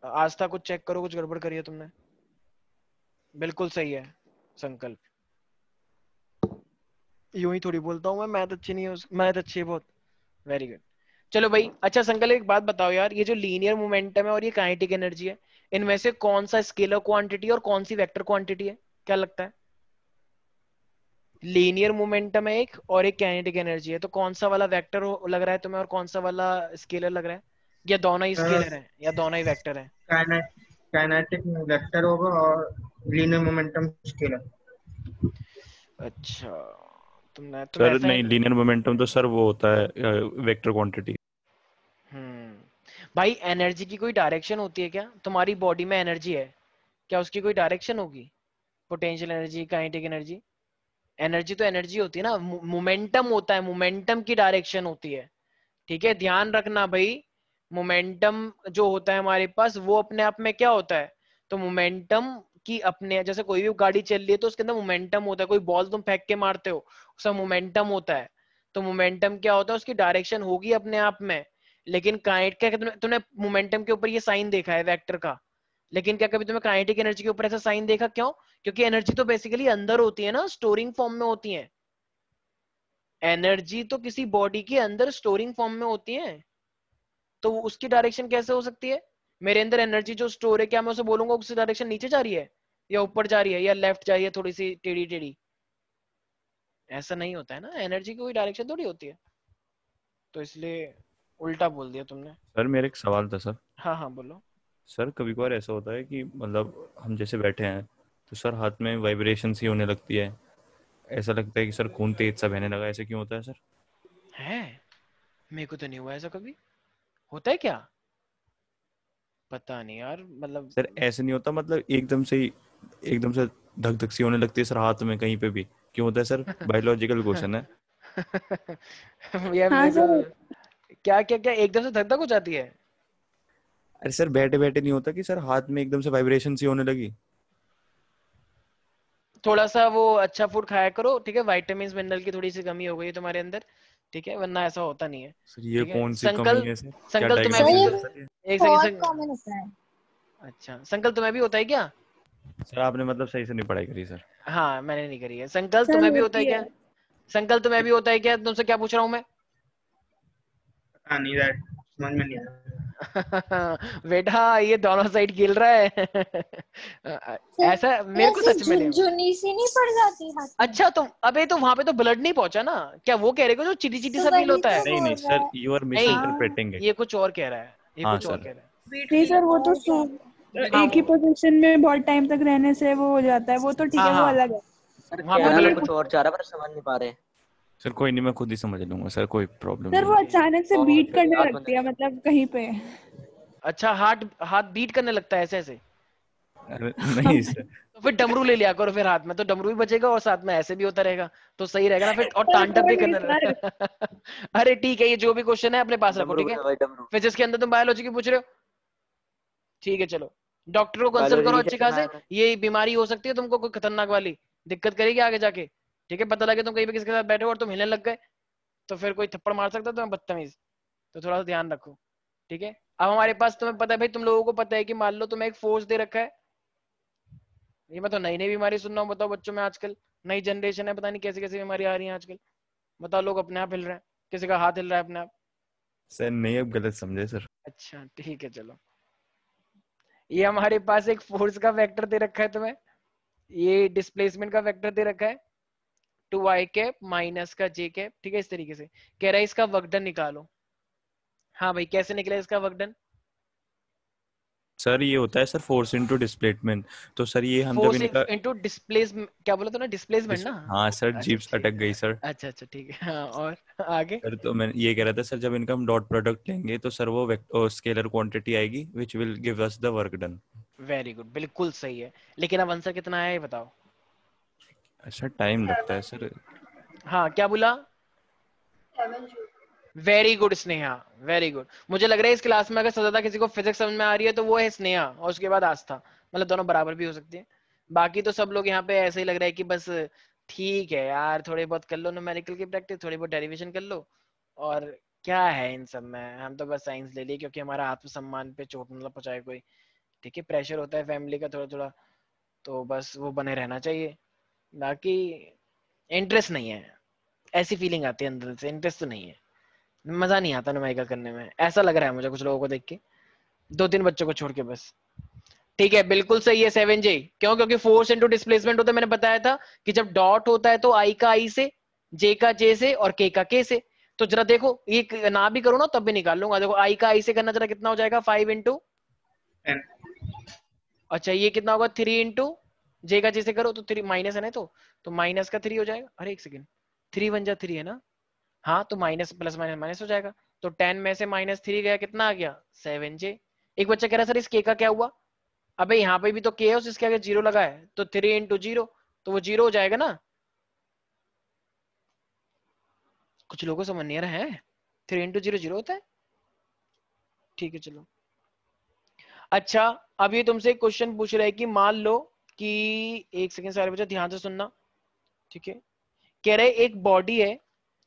आस्था कुछ चेक करो, कुछ गड़बड़ करी है तुमने। बिल्कुल सही है संकल्प, यूं ही थोड़ी बोलता हूँ मैं, मैथ अच्छी नहीं है, मैथ अच्छी है बहुत। Very good. चलो भाई, अच्छा संकल्प एक बात बताओ यार, ये जो लीनियर मोमेंटम है और ये काइनेटिक एनर्जी है, इनमें से कौन सा स्केलर क्वांटिटी और कौन सी वेक्टर क्वांटिटी है, क्या लगता है? लीनियर मोमेंटम है एक और एक काइनेटिक एनर्जी है, तो कौन सा वाला वेक्टर लग रहा है तुम्हें और कौन सा वाला स्केलर लग रहा है? या दोनों ही स्केलर हैं या दोनों ही वेक्टर हैं? काइनेटिक वेक्टर होगा और लीनियर मोमेंटम स्केलर। अच्छा, तुम सर ऐसा है। नहीं, लीनियर मोमेंटम तो सर वो होता है वेक्टर क्वांटिटी। भाई एनर्जी की कोई डायरेक्शन होती है क्या? तुम्हारी बॉडी में एनर्जी है, क्या उसकी कोई डायरेक्शन होगी? Potential energy, kinetic energy, energy तो एनर्जी होती है ना, मोमेंटम होता है, मोमेंटम की डायरेक्शन होती है। ठीक है, ध्यान रखना भाई। मोमेंटम जो होता है हमारे पास, वो अपने आप में क्या होता है? तो मोमेंटम की अपने, जैसे कोई भी गाड़ी चल रही है तो उसके अंदर मोमेंटम होता है। कोई बॉल तुम फेंक के मारते हो, उसका मोमेंटम होता है। तो मोमेंटम क्या होता है? उसकी डायरेक्शन होगी अपने आप में। लेकिन काइनेट क्या, तुमने मोमेंटम के ऊपर ये साइन देखा है वेक्टर का, लेकिन क्या कभी तुमने काइनेटिक एनर्जी के ऊपर ऐसा साइन देखा? क्यों? क्योंकि एनर्जी तो बेसिकली अंदर होती है ना, स्टोरिंग फॉर्म में होती है। एनर्जी तो किसी बॉडी के अंदर स्टोरिंग फॉर्म में होती है, तो उसकी डायरेक्शन कैसे हो सकती है? मेरे अंदर एनर्जी जो स्टोर है, क्या मैं उसे बोलूंगा उसकी डायरेक्शन नीचे जा रही है या ऊपर जा रही है या लेफ्ट जा रही है, थोड़ी सी टेढ़ी टेढ़ी? ऐसा नहीं होता है ना, एनर्जी की कोई डायरेक्शन थोड़ी होती है। तो इसलिए उल्टा बोल दिया तुमने। सर मेरा एक सवाल था सर। हाँ हाँ बोलो। सर कभी कभार ऐसा होता है कि मतलब हम जैसे बैठे हैं तो सर हाथ में वाइब्रेशन सी होने लगती है, ऐसा लगता है कि सर खून तेज सा बहने लगा, ऐसे क्यों होता है सर? है, मेरे को तो नहीं हुआ ऐसा कभी। होता है क्या? पता नहीं यार, मतलब सर ऐसे नहीं होता, मतलब एकदम से धक धक सी होने लगती है सर हाथ में कहीं पे भी, क्यों होता है सर? बायोलॉजिकल क्वेश्चन है। यार हाँ मेरे को सर। क्या क्या क्या एकदम से धक धक हो जाती है। अरे सर बैठे बैठे नहीं होता कि सर हाथ में एकदम से वाइब्रेशन सी होने लगी। थोड़ा सा वो अच्छा फूड खाया करो, ठीक है, विटामिन मिनरल की थोड़ी सी कमी हो गई है तुम्हारे अंदर, ठीक है, वरना ऐसा होता नहीं है। सर ये ठीक है कौन सी कमी है सर? क्या संकल्प तुम्हें सर भी, ये डायग्नोसिस है सर ये? एक सेकंड बहुत कॉमन होता है। अच्छा संकल्प तुम्हें भी होता है क्या? सर आपने मतलब सही से नहीं पढ़ाई करी सर। हाँ मैंने नहीं करी है। संकल्प सर तुम्हें भी होता है होती क्या? है। संकल्प तुम्हें भी होता है क्या? तुमसे क्या पूछ रहा हूँ मैं? पता नहीं दैट, समझ में नहीं आया। बेटा ये दोनों साइड खेल रहा है। सर ऐसा मेरे को ऐसे सच में नहीं। झुनझुनी सी नहीं पड़ जाती हाथ में? अच्छा तुम अबे तो वहां पे तो ब्लड नहीं पहुंचा ना, क्या वो कह रहे हो जो चिटी चिटी तो सा फील वही होता है? तो नहीं बोल नहीं रहा सर, है। यू आर मिस नहीं हाँ इंटरप्रेटिंग इट। ये कुछ और कह रहा है, ये हाँ कुछ और सर। कह रहा है। नहीं सर, वो तो और क्या? हाँ एक ही पोजीशन में बहुत टाइम तक रहने से वो हो जाता है, वो तो ठीक हाँ है, वो हाँ अलग है। सर वहां कह पे रहा तो ब्लड। कुछ और चाह रहा पर समझ नहीं पा रहे। सर कोई नहीं, मैं खुद ही समझ लूंगा सर, कोई प्रॉब्लम सर नहीं वो है। अचानक से और बीट फिर करने हाथ बंद लगती है, मतलब कहीं पे। अच्छा हाथ हाथ बीट करने लगता है ऐसे ऐसे? अरे नहीं सर। तो फिर डमरू ले लिया करो फिर हाथ में, तो डमरू भी बचेगा और साथ में ऐसे भी होता रहेगा, तो सही रहेगा ना फिर, और सर तांडव वो भी नहीं करने सर। अरे ठीक है, ये जो भी क्वेश्चन है अपने पास रखो, डमरू ठीक है। है भाई, डमरू। फिजिक्स के अंदर तुम बायोलॉजी की पूछ रहे हो, ठीक है चलो। डॉक्टर को कंसल्ट बायोलॉजी करो की अच्छे क्या करना खासे, है हमें? ये बीमारी हो सकती है तुमको कोई खतरनाक वाली, दिक्कत करेगी आगे जाके, ठीक है। पता लगे तुम कहीं पे किसी के साथ बैठे हो और तुम हिलने लग गए, तो फिर कोई थप्पड़ मार सकता है तुम्हें, बदतमीज। तो थोड़ा सा ध्यान रखो, ठीक है। अब हमारे पास तुम्हें पता है भाई, तुम लोगों को पता है कि मान लो तुम्हें एक फोर्स दे रखा है, ये मैं तो नई नई बीमारी सुन रहा हूँ, बताओ बच्चों में आजकल नई जनरेशन है, पता नहीं कैसी कैसी बीमारी आ रही है आजकल। बताओ, लोग अपने आप हिल रहे हैं, किसी का हाथ हिल रहा है अपने आप। सर नहीं, अब गलत समझे सर। अच्छा ठीक है चलो, ये हमारे पास एक फोर्स का वेक्टर दे रखा है तुम्हें, ये डिस्प्लेसमेंट का वेक्टर दे रखा है, 2i कैप माइनस का j कैप, ठीक है। इस तरीके से कह रहा है इसका वर्कडन निकालो। हाँ भाई कैसे निकला इसका वर्कडन? सर ये होता है सर फोर्स इनटू डिस्प्लेसमेंट। तो सर ये हम जब फोर्स इनका इनटू डिस्प्लेस, क्या बोला तूने, डिस्प्लेसमेंट ना? हाँ सर, अच्छा जीप्स ठीक अटक गई है, सर। अच्छा अच्छा ठीक है, हाँ और आगे? सर तो मैं ये कह रहा था सर, जब इनका हम डॉट प्रोडक्ट लेंगे तो सर वो स्केलर क्वांटिटी आएगी which will give us the work done. Very good, बिल्कुल सही है। लेकिन अब आंसर कितना आया ये बताओ? अच्छा टाइम लगता है सर। हाँ क्या बोला? Very good Sneha, very good. मुझे लग रहा है इस क्लास में अगर सबसे ज्यादा किसी को फिजिक्स समझ में आ रही है तो वो है स्नेहा, और उसके बाद आस्था, मतलब दोनों बराबर भी हो सकती है। बाकी तो सब लोग यहाँ पे ऐसे ही लग रहा है कि बस ठीक है यार, थोड़े बहुत कर लो न्यूमेरिकल की प्रैक्टिस, थोड़ी बहुत डेरिवेशन कर लो, और क्या है इन सब में, हम तो बस साइंस ले लिए क्योंकि हमारा आत्मसम्मान पे चोट मतलब पहुंचाए कोई, ठीक है। प्रेशर होता है फैमिली का थोड़ा थोड़ा, तो बस वो बने रहना चाहिए। बाकी इंटरेस्ट नहीं है, ऐसी फीलिंग आती है अंदर से, इंटरेस्ट तो नहीं है, मजा नहीं आता न्यूमेरिकल करने में, ऐसा लग रहा है मुझे कुछ लोगों को देख के, दो तीन बच्चों को छोड़ के बस। ठीक है बिल्कुल सही है 7J। क्यों? क्योंकि फोर्स इनटू डिस्प्लेसमेंट होता है, मैंने बताया था कि जब डॉट होता है तो आई का आई से, जे का जे से और के का के से। तो जरा देखो, ये ना भी करो ना तब भी निकाल लूंगा। देखो आई का आई से करना, जरा कितना हो जाएगा, 5 इंटू, 10। अच्छा ये कितना होगा, 3 इंटू जे का जे से करो तो 3 माइनस है ना, तो माइनस का 3 हो जाएगा। अरे एक सेकेंड, 3 1 जा 3 है ना, हाँ तो माइनस प्लस माइनस माइनस हो जाएगा। तो 10 में से -3 गया, कितना आ गया, 7J। एक बच्चा कह रहा सर इस के का क्या हुआ? अबे यहाँ पे भी तो के है, उसके आगे जीरो लगा है, तो 3 इंटू जीरो, तो वो जीरो हो जाएगा ना। कुछ लोगों को समझ नहीं आ रहा है, 3 इंटू जीरो जीरो होता है, ठीक है चलो। अच्छा अब ये तुमसे एक क्वेश्चन पूछ रहा है कि मान लो कि, एक सेकंड सारे बच्चे ध्यान से सुनना, ठीक है। कह रहे एक बॉडी है,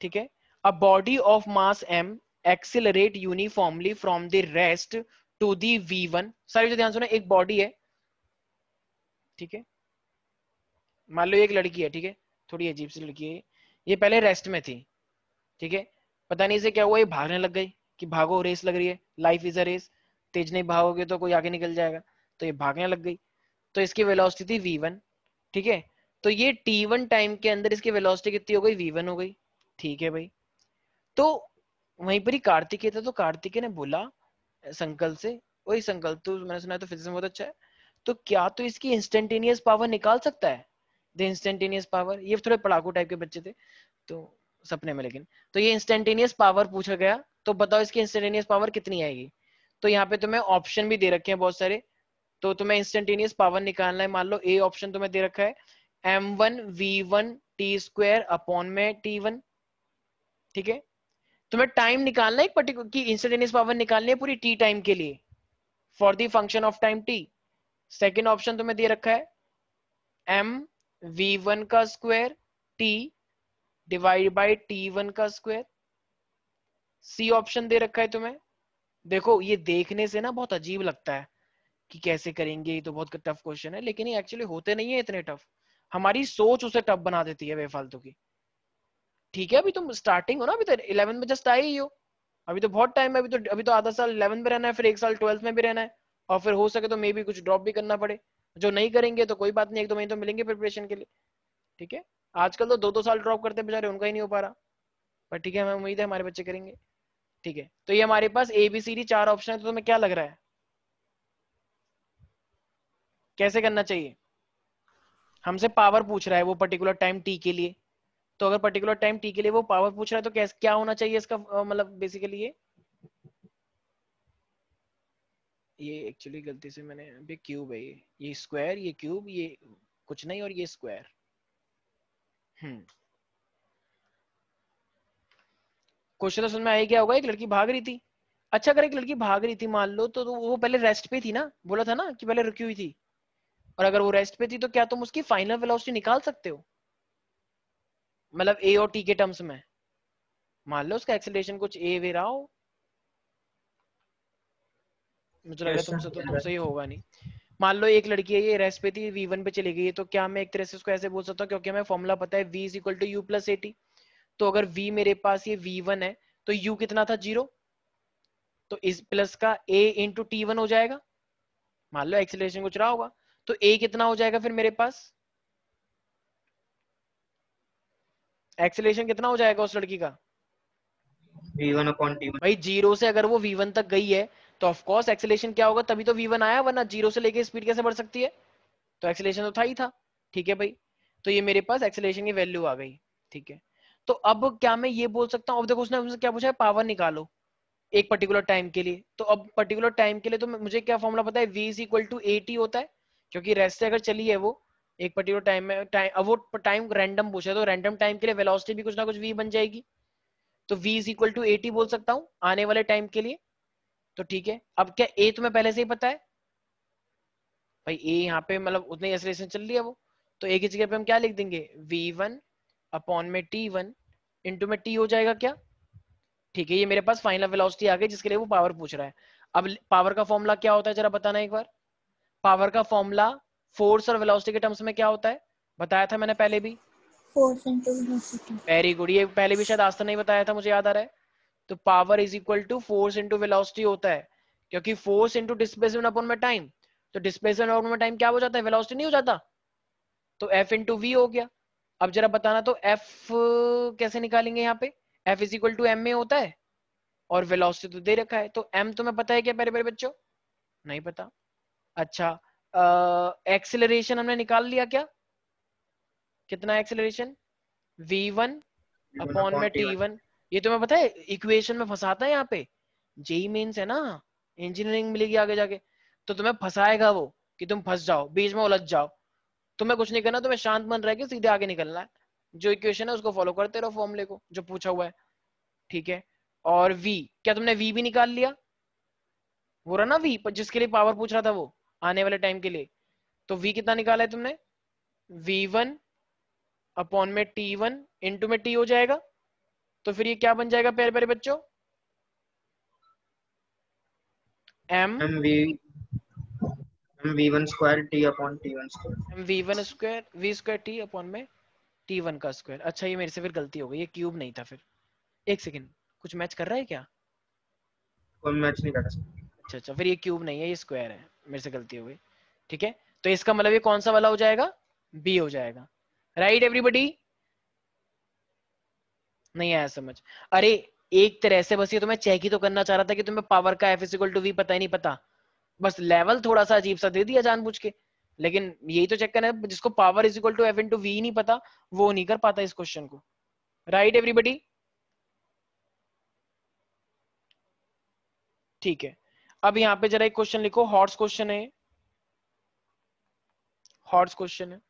ठीक है, a body of mass m accelerate uniformly from the rest to the v1। सारे बच्चे ध्यान सुनो, एक बॉडी है, ठीक है, मान लो एक लड़की है, ठीक है, थोड़ी अजीब सी लड़की है, ये पहले रेस्ट में थी, ठीक है, पता नहीं इसे क्या हुआ, ये भागने लग गई, कि भागो रेस लग रही है, लाइफ इज अ रेस, तेज नहीं भागोगे तो कोई आगे निकल जाएगा, तो ये भागने लग गई, तो इसकी वेलोसिटी थी v1, ठीक है। तो ये t1 टाइम के अंदर इसकी वेलोसिटी कितनी हो गई, v1 हो गई, ठीक है भाई। तो वहीं पर ही कार्तिकेय था, तो कार्तिकेय ने बोला संकल्प से, वही संकल्प तो मैंने सुना है तो फिजिक्स में बहुत अच्छा है, तो क्या तो इसकी इंस्टेंटेनियस पावर निकाल सकता है, द इंस्टेंटेनियस पावर। ये थोड़े पढ़ाकू टाइप के बच्चे थे तो सपने में, लेकिन तो ये इंस्टेंटेनियस पावर पूछा गया, तो बताओ इसकी इंस्टेंटेनियस पावर कितनी आएगी। तो यहाँ पे तुम्हें ऑप्शन भी दे रखे हैं बहुत सारे, तो तुम्हें इंस्टेंटेनियस पावर निकालना है। मान लो ए ऑप्शन तुम्हें दे रखा है m1 v1 t square upon में t1, ठीक है, तुम्हें टाइम निकालना है एक पर्टिकुलर की इंस्टेंटेनियस पावर निकालनी है पूरी टी टाइम के लिए for the function of time T. Second option तुम्हें दे रखा है एम v1 का square T divide by t1 का स्क्वायर। सी ऑप्शन दे रखा है तुम्हें। देखो ये देखने से ना बहुत अजीब लगता है कि कैसे करेंगे, ये तो बहुत टफ क्वेश्चन है, लेकिन ये एक्चुअली होते नहीं है इतने टफ, हमारी सोच उसे टफ बना देती है बेफालतू की। ठीक है, अभी तुम स्टार्टिंग हो ना, अभी तो 11 में जस्ट आए ही हो, अभी तो बहुत टाइम है, अभी तो आधा साल 11 में रहना है, फिर एक साल 12 में भी रहना है, और फिर हो सके तो मे भी कुछ ड्रॉप भी करना पड़े। जो नहीं करेंगे तो कोई बात नहीं, एक दो महीने तो मिलेंगे प्रिपरेशन के लिए। ठीक है, आजकल तो 2-2 साल ड्रॉप करते बेचारे, उनका ही नहीं हो पा रहा, पर ठीक है, हमें उम्मीद है हमारे बच्चे करेंगे। ठीक है, तो ये हमारे पास ABCD 4 ऑप्शन है, तो तुम्हें क्या लग रहा है कैसे करना चाहिए? हमसे पावर पूछ रहा है वो पर्टिकुलर टाइम टी के लिए, तो अगर पर्टिकुलर टाइम टी के लिए वो पावर पूछ रहा है तो कैसे क्या होना चाहिए इसका मतलब बेसिकली ये एक्चुअली गलती से मैंने अभी क्यूब है, ये स्क्वायर, ये क्यूब, ये कुछ नहीं, और ये स्क्वायर। क्वेश्चन तो समझ में आया क्या होगा, एक लड़की भाग रही थी। अच्छा, अगर एक लड़की भाग रही थी मान लो, तो वो पहले रेस्ट पे थी ना, बोला था ना कि पहले रुकी हुई थी, और अगर वो रेस्ट पे थी तो क्या तुम उसकी फाइनल वेलोसिटी निकाल सकते हो, मतलब ए और टी के टर्म्स में? मान लो उसका एक्सेलरेशन कुछ ए वे रहा हो, मुझे लग रहा है तुमसे ही होगा नहीं। मान लो एक लड़की है, ये रेस्ट पे थी, v1 पे चली गई है, तो क्या मैं एक तरह से उसको ऐसे बोल सकता हूँ, क्योंकि हमें फॉर्मूला पता है v is equal to U plus A T, तो अगर v मेरे पास ये v1 है तो u कितना था 0, तो इस प्लस का a इंटू टी वन हो जाएगा, मान लो एक्सेलरेशन कुछ रहा होगा, तो a कितना हो जाएगा फिर मेरे पास, एक्सेलरेशन कितना हो जाएगा उस लड़की का v1 upon t1। भाई 0 से अगर वो v1 तक गई है तो ऑफ कोर्स एक्सेलरेशन क्या होगा, तभी तो v1 आया, वरना 0 से लेके स्पीड कैसे बढ़ सकती है, तो एक्सेलरेशन तो था ही था। ठीक है भाई, तो ये मेरे पास एक्सेलरेशन की वैल्यू आ गई। ठीक है, तो अब क्या मैं ये बोल सकता हूँ, अब देखो उसने मुझसे क्या पूछा है, पावर निकालो एक पर्टिकुलर टाइम के लिए, तो अब पर्टिकुलर टाइम के लिए तो मुझे क्या फॉर्मूला पता है, v is equal to A T होता है, क्योंकि रेस्ट से अगर चली है वो एक पर्टिकुलर टाइम में, टाइम अब वो टाइम रैंडम पूछा है, तो रैंडम टाइम के लिए वेलोसिटी भी कुछ ना कुछ v बन जाएगी, तो v is equal to A T बोल सकता हूँ आने वाले टाइम के लिए। तो ठीक है, अब क्या a तुम्हें पहले से ही पता है भाई, a यहाँ पे मतलब उतनी एक्सेलरेशन चल रही है वो, तो a की जगह पे हम क्या लिख देंगे, v1 अपॉन में t1 इंटू में t हो जाएगा क्या। ठीक है, ये मेरे पास फाइनल वेलोसिटी आ गई जिसके लिए वो पावर पूछ रहा है। अब पावर का फॉर्मूला क्या होता है जरा बताना एक बार, पावर का फॉर्मूला फोर्स और वेलोसिटी के टर्म्स में क्या होता है, बताया था मैंने पहले भी। Force into velocity. Very good, ये पहले भी शायद आज तक नहीं बताया था, मुझे याद आ रहा है। तो power is equal to force into velocity होता है, क्योंकि फोर्स इंटू डिस्प्लेसमेंट अपॉन में टाइम, तो डिस्प्लेसमेंट अपॉन में टाइम क्या हो जाता है, वेलोसिटी नहीं हो जाता, तो F इंटू वी हो गया। अब जरा बताना तो F कैसे निकालेंगे यहाँ पे, F is equal to M में होता है, और वेलोसिटी तो दे रखा है, तो M तुम्हें पता है क्या प्यारे प्यारे बच्चों, नहीं पता। अच्छा, एक्सेलरेशन हमने निकाल लिया क्या, कितना एक्सेलरेशन, v1 v1 अपॉन में upon t1। t1, ये तुम्हें पता है इक्वेशन में फंसाता है यहाँ पे, जेई मेंस है ना, इंजीनियरिंग मिलेगी आगे जाके, तो तुम्हें फंसाएगा वो कि तुम फंस जाओ बीच में उलझ जाओ, तुम्हें कुछ नहीं करना, तुम्हें शांत मन रह के सीधे आगे निकलना है, जो इक्वेशन है उसको फॉलो करते रहो फॉर्मूले को जो पूछा हुआ है। ठीक है, और v, क्या तुमने v भी निकाल लिया, वो रहा ना v जिसके लिए पावर पूछ रहा था वो आने वाले टाइम के लिए, तो v कितना निकाला है तुमने, v1 अपॉन में t1 इंटू में t हो जाएगा, तो फिर ये क्या बन जाएगा प्यारे प्यारे बच्चों, m m v1 square t upon t1 square। v1 square v square t upon में t1 का स्क्वायर। अच्छा, ये मेरे से फिर गलती हो गई, ये क्यूब नहीं था फिर, एक सेकंड, कुछ मैच कर रहा है क्या, कोई मैच नहीं कर सकता। अच्छा अच्छा, फिर ये क्यूब नहीं है, ये स्क्वायर है, मेरे से गलती हो गई। ठीक है, तो इसका मतलब ये कौन सा वाला हो जाएगा, बी हो जाएगा, राइट एवरीबॉडी, नहीं आया समझ, अरे एक तरह से बस ये तो मैं चेक ही तो करना चाह रहा था कि तुम्हें पावर का एफ इक्वल टू वी पता ही नहीं पता, बस लेवल थोड़ा सा अजीब सा दे दिया जानबूझ के, लेकिन यही तो चेक करना है, जिसको power is equal to F into V नहीं पता वो नहीं कर पाता इस क्वेश्चन को, राइट एवरीबॉडी। ठीक है, अब यहाँ पे जरा एक क्वेश्चन लिखो, हॉर्स क्वेश्चन है, हॉर्स क्वेश्चन है,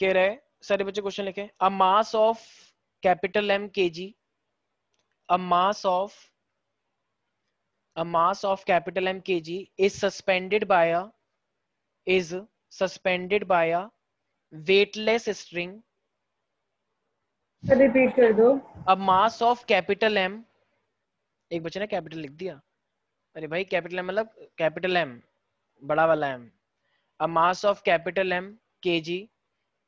कह रहे सारे बच्चे क्वेश्चन लिखे, a mass of capital M kg, a mass of capital M kg is suspended by a weightless string. Repeat कर दो। a mass of capital M, एक बच्चे ने कैपिटल लिख दिया, अरे भाई कैपिटल M मतलब कैपिटल M बड़ा वाला M. a mass of capital M kg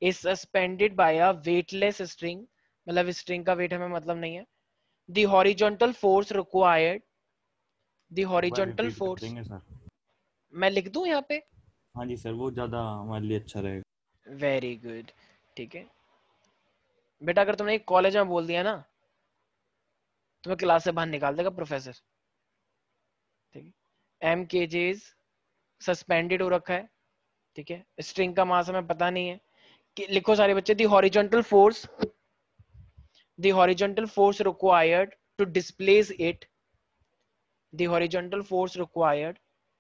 is suspended by a weightless string, मतलब स्ट्रिंग का वेट हमें मतलब नहीं है. the horizontal force required, the horizontal repeat कर force, देंगे सर? मैं लिख दूं यहाँ पे? हाँ जी सर, वो ज्यादा हमारे लिए अच्छा रहेगा। वेरी गुड, ठीक है बेटा, अगर तुमने कॉलेज में बोल दिया ना तुम्हें क्लास से बाहर निकाल देगा प्रोफेसर, ठीक है. M kg सस्पेंडेड हो रखा है, ठीक है, स्ट्रिंग का मास हमें पता नहीं है. लिखो सारे बच्चे, the horizontal force required to displace it, the horizontal force required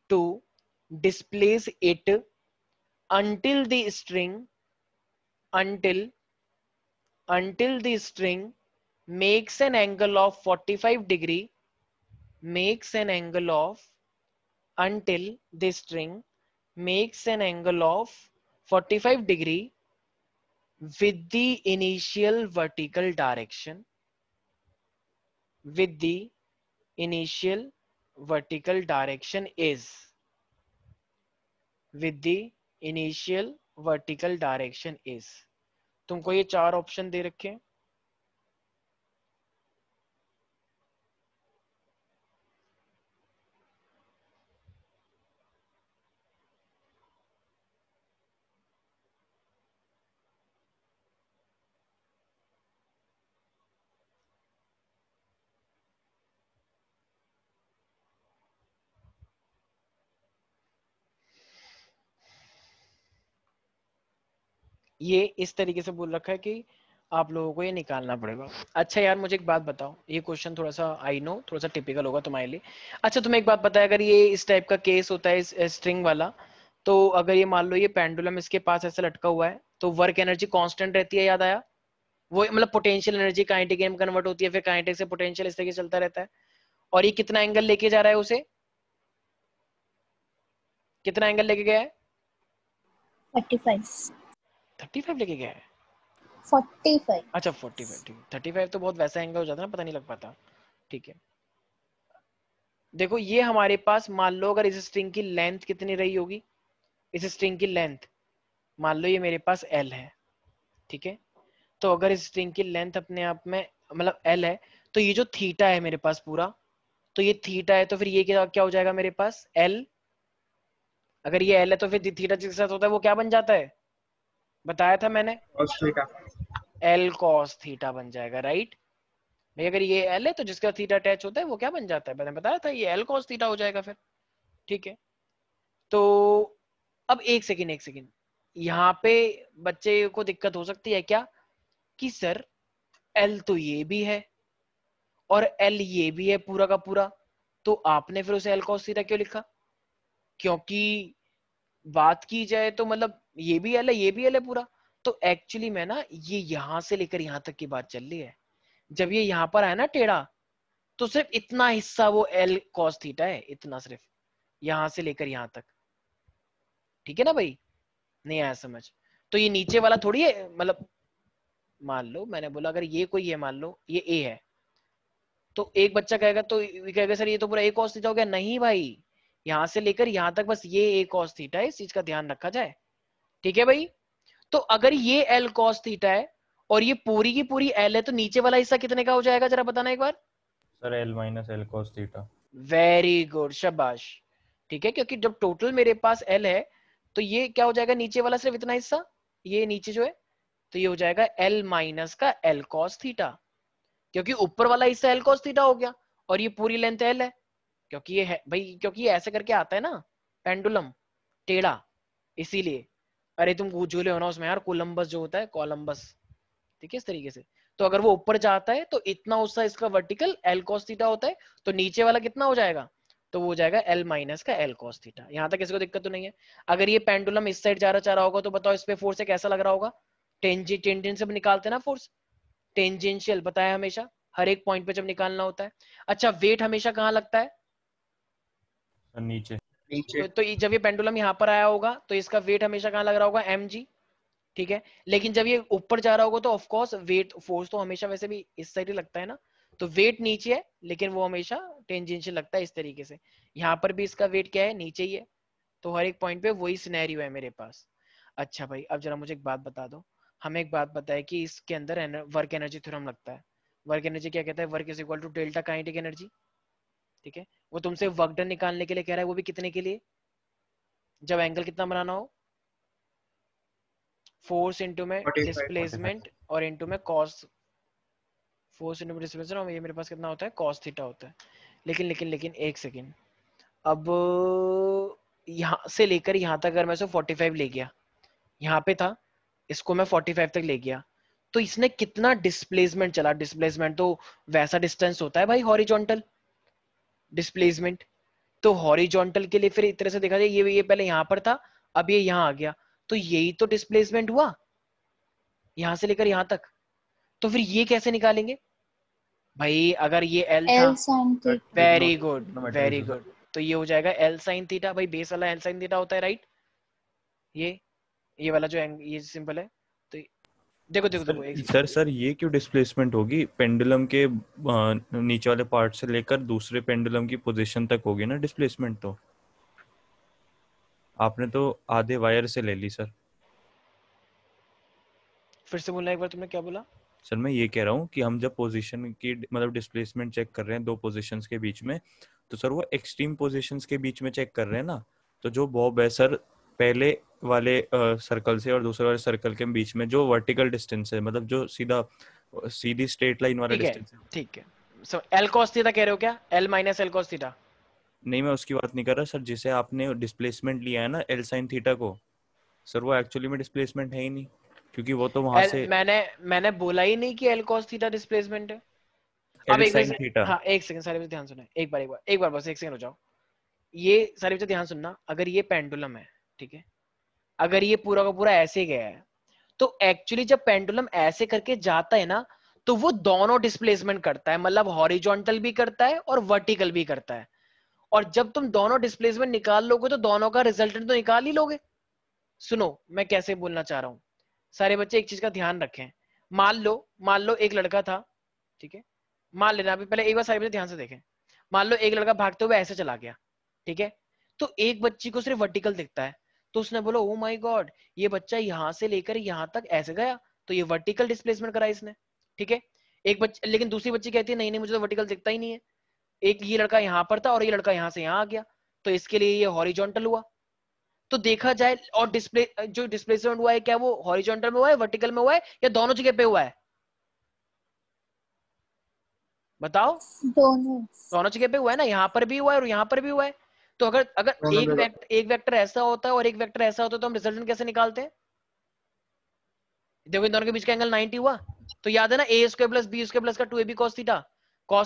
to displace it until the string makes an angle of 45 degree, until the string makes an angle of 45 degree with the initial vertical direction, with the initial vertical direction is, with the initial vertical direction is. तुमको ये चार option दे रखे हैं, ये इस तरीके से बोल रखा है कि आप लोगों को ये निकालना पड़ेगा. अच्छा यार मुझे एक बात बताओ, ये क्वेश्चन थोड़ा सा आई नो थोड़ा सा टिपिकल होगा तुम्हारे लिए. अच्छा तुम्हें एक बात पता है, अगर ये इस टाइप का केस होता है इस स्ट्रिंग वाला, तो अगर ये मान लो ये पेंडुलम इसके पास ऐसे लटका हुआ है तो वर्क एनर्जी कांस्टेंट रहती है, याद आया? वो मतलब पोटेंशियल एनर्जी काइनेटिक में कन्वर्ट होती है, फिर काइनेटिक से पोटेंशियल इस तरीके से चलता रहता है. और ये कितना एंगल लेके जा रहा है, उसे कितना एंगल लेके गया है? 45 35 लेके गया है. 45 अच्छा 45, ठीक है. 35 तो बहुत वैसा एंगल हो जाता है ना, पता नहीं लग पाता. ठीक है देखो ये हमारे पास, मान लो अगर इस स्ट्रिंग की लेंथ कितनी रही होगी, इस स्ट्रिंग की लेंथ मान लो ये मेरे पास L है, ठीक है. तो अगर इस स्ट्रिंग की लेंथ अपने आप में मतलब L है, तो ये जो थीटा है मेरे पास पूरा, तो ये थीटा है, तो फिर ये क्या हो जाएगा मेरे पास L. अगर ये L है तो फिर थीटा जिसके साथ होता है वो क्या बन जाता है, बताया था मैंने, cos theta. L cos theta बन जाएगा, राइट भाई. अगर ये L है तो जिसका थीटा अटैच होता है वो क्या बन जाता है, मैंने बताया था ये L cos थीटा हो जाएगा फिर. ठीक है तो अब एक सेकंड यहाँ पे बच्चे को दिक्कत हो सकती है क्या कि सर L तो ये भी है और L ये भी है पूरा का पूरा, तो आपने फिर उसे L cos थीटा क्यों लिखा? क्योंकि बात की जाए तो मतलब ये भी L है ये भी L है पूरा, तो एक्चुअली में ना ये यहां से लेकर यहां तक की बात चल रही है. जब ये यहां पर आया ना टेढ़ा, तो सिर्फ इतना हिस्सा वो L cos थीटा है, इतना सिर्फ यहां से लेकर यहां तक. ठीक है ना भाई, नहीं आया समझ? तो ये नीचे वाला थोड़ी है, मतलब मान लो मैंने बोला अगर ये कोई है, मान लो ये A है, तो एक बच्चा कहेगा तो कहेगा सर ये तो पूरा A cos थीटा हो गया. नहीं भाई, यहां से लेकर यहां तक बस ये A cos थीटा है, इस चीज का ध्यान रखा जाए. ठीक है भाई, तो अगर ये L cos थीटा है और ये पूरी की पूरी L है, तो नीचे वाला हिस्सा कितने का हो जाएगा जरा बताना एक बार. Sir L minus L cos theta. Very good, शाबाश. ठीक है, क्योंकि जब टोटल मेरे पास L है तो ये क्या हो जाएगा, नीचे वाला सिर्फ इतना हिस्सा, ये नीचे जो है, तो ये हो जाएगा L माइनस का L cos थीटा, क्योंकि ऊपर वाला हिस्सा L cos थीटा हो गया और ये पूरी लेंथ L है, क्योंकि ये है भाई, क्योंकि ये ऐसे करके आता है ना पेंडुलम टेढ़ा, इसीलिए. अरे तुम झूले हो ना उसमें यार, कोलंबस जो होता है, कोलंबस. ठीक है इस तरीके से, तो अगर वो ऊपर जाता है तो इतना उसका इसका वर्टिकल L cos थीटा होता है, तो नीचे वाला कितना हो जाएगा, तो वो हो जाएगा L माइनस का L cos थीटा. यहां तक किसी को दिक्कत तो नहीं है? अगर ये पेंडुलम इस साइड जा रहा होगा तो बताओ इस पे फोर्स कैसा लग रहा होगा, टेंजेंशियल से निकालते हैं ना फोर्स, टेंजेंशियल पता है हमेशा, हर एक पॉइंट पे जब निकालना होता है। अच्छा वेट हमेशा कहाँ लगता है? नीचे। नीचे। तो जब ये पेंडुलम यहाँ पर आया होगा तो इसका वेट हमेशा कहाँ लग रहा होगा? mg, ठीक है। लेकिन जब ये ऊपर जा रहा होगा तो ऑफ कोर्स वेट फोर्स तो हमेशा वैसे भी इस साइड ही लगता है ना, तो वेट नीचे है लेकिन वो हमेशा टेंजेंशियल लगता है इस तरीके से। यहाँ पर भी इसका वेट क्या है? नीचे ही है। तो हर एक पॉइंट पे वही सिनेरियो है मेरे पास। अच्छा भाई अब जरा मुझे एक बात बता दो, हमें एक बात पता है कि इसके अंदर वर्क एनर्जी थ्योरम लगता है। वर्क एनर्जी क्या कहता है? Work is equal to delta kinetic energy, ठीक है। वो तुमसे वर्क डन निकालने के लिए कह रहा है, वो भी कितने के लिए? जब एंगल कितना बनाना हो, फोर्स इंटू में 45 डिस्प्लेसमेंट और इंटू में कॉस, फोर्स इंटू में डिस्प्लेसमेंट, और ये मेरे पास कितना होता है? कॉस थीटा होता है। लेकिन एक सेकेंड, अब यहाँ से लेकर यहाँ तक अगर मैं इसको 45 ले गया, यहाँ पे था, इसको मैं 45 तक ले गया, तो इसने कितना डिस्प्लेसमेंट चला? डिस्प्लेसमेंट तो वैसा डिस्टेंस होता है भाई, हॉरिजॉन्टल डिस्प्लेसमेंट। तो हॉरिजॉन्टल के लिए फिर एक तरह से देखा जाए, ये पहले यहाँ पर था, अब ये यहाँ आ गया, तो यही तो डिस्प्लेसमेंट हुआ यहाँ से लेकर यहाँ तक। तो फिर ये कैसे निकालेंगे भाई? अगर ये एल था, L sin theta. Very good very good, तो ये हो जाएगा एल साइन थीटा। भाई बेस वाला एल साइन थीटा होता है, राइट? ये वाला जो ये सिंपल है। तो देखो सर ये क्यों डिस्प्लेसमेंट होगी? पेंडुलम के नीचे वाले पार्ट से लेकर दूसरे पेंडुलम की पोजीशन तक होगी ना डिस्प्लेसमेंट। तो आपने तो आधे वायर से ले ली सर। फिर से बोलना एक बार, तुमने क्या बोला? सर मैं ये कह रहा हूँ कि हम जब पोजीशन की मतलब डिस्प्लेसमेंट चेक कर रहे हैं दो पोजीशंस के बीच में, तो सर वो एक्सट्रीम पोजीशंस के बीच में चेक कर रहे हैं ना। तो जो बॉब है सर, पहले वाले सर्कल से और दूसरे वाले सर्कल के बीच में जो वर्टिकल डिस्टेंस है, मतलब जो सीधी स्ट्रेट लाइन वाला डिस्टेंस है। ठीक है, सो एल कॉस थीटा कह रहे हो क्या? L minus L cos theta? नहीं मैं उसकी बात नहीं कर रहा सर, जिसे आपने डिस्प्लेसमेंट लिया है ना एल साइन थीटा को, सर वो एक्चुअली में डिस्प्लेसमेंट है ही नहीं, क्योंकि वो तो वहां से मैंने बोला ही नहीं कि एल कॉस थीटा डिस्प्लेसमेंट है। अब एल एक साइन थीटा। हाँ एक सेकंड, सारे बच्चे ध्यान सुने, एक बार बस एक सेकंड हो जाओ। ये सारे बच्चे ध्यान सुनना, अगर ये पेंडुलम है, ठीक है, अगर ये पूरा का पूरा ऐसे गया है, तो एक्चुअली जब पेंडुलम ऐसे करके जाता है ना, तो वो दोनों डिस्प्लेसमेंट करता है, मतलब हॉरिजॉन्टल भी करता है और वर्टिकल भी करता है। और जब तुम दोनों डिस्प्लेसमेंट निकाल लोगे तो दोनों का रिजल्टेंट तो निकाल ही लोगे। सुनो मैं कैसे बोलना चाह रहा हूं, सारे बच्चे एक चीज का ध्यान रखें। मान लो एक लड़का था, ठीक है, मान लेना, अभी पहले एक बार सारे बच्चे ध्यान से देखें। मान लो एक लड़का भागते हुए ऐसे चला गया, ठीक है, तो एक बच्ची को सिर्फ वर्टिकल दिखता है, तो उसने बोला ओ माय गॉड, ये बच्चा यहां से लेकर यहां तक ऐसे गया, तो ये वर्टिकल डिस्प्लेसमेंट करा इसने, ठीक है। लेकिन दूसरी बच्ची कहती है नहीं नहीं मुझे तो वर्टिकल दिखता ही नहीं है, एक ये लड़का यहाँ पर था और ये लड़का यहाँ से यहाँ आ गया, तो इसके लिए ये हॉरिजॉन्टल हुआ। तो देखा जाए और जो डिस्प्लेसमेंट हुआ है, क्या वो हॉरिजॉन्टल में हुआ है, वर्टिकल में हुआ है, या दोनों जगह पे हुआ है? बताओ। दोनों जगह पे हुआ है ना, यहाँ पर भी हुआ है और यहाँ पर भी हुआ है। तो अगर एक वेक्टर ऐसा होता है और एक वेक्टर ऐसा होता है, तो हम रिजल्टेंट कैसे निकालते हैं? देखो इन दोनों के बीच का एंगल 90 हुआ, तो याद है ना A square plus B square plus का 2ab cos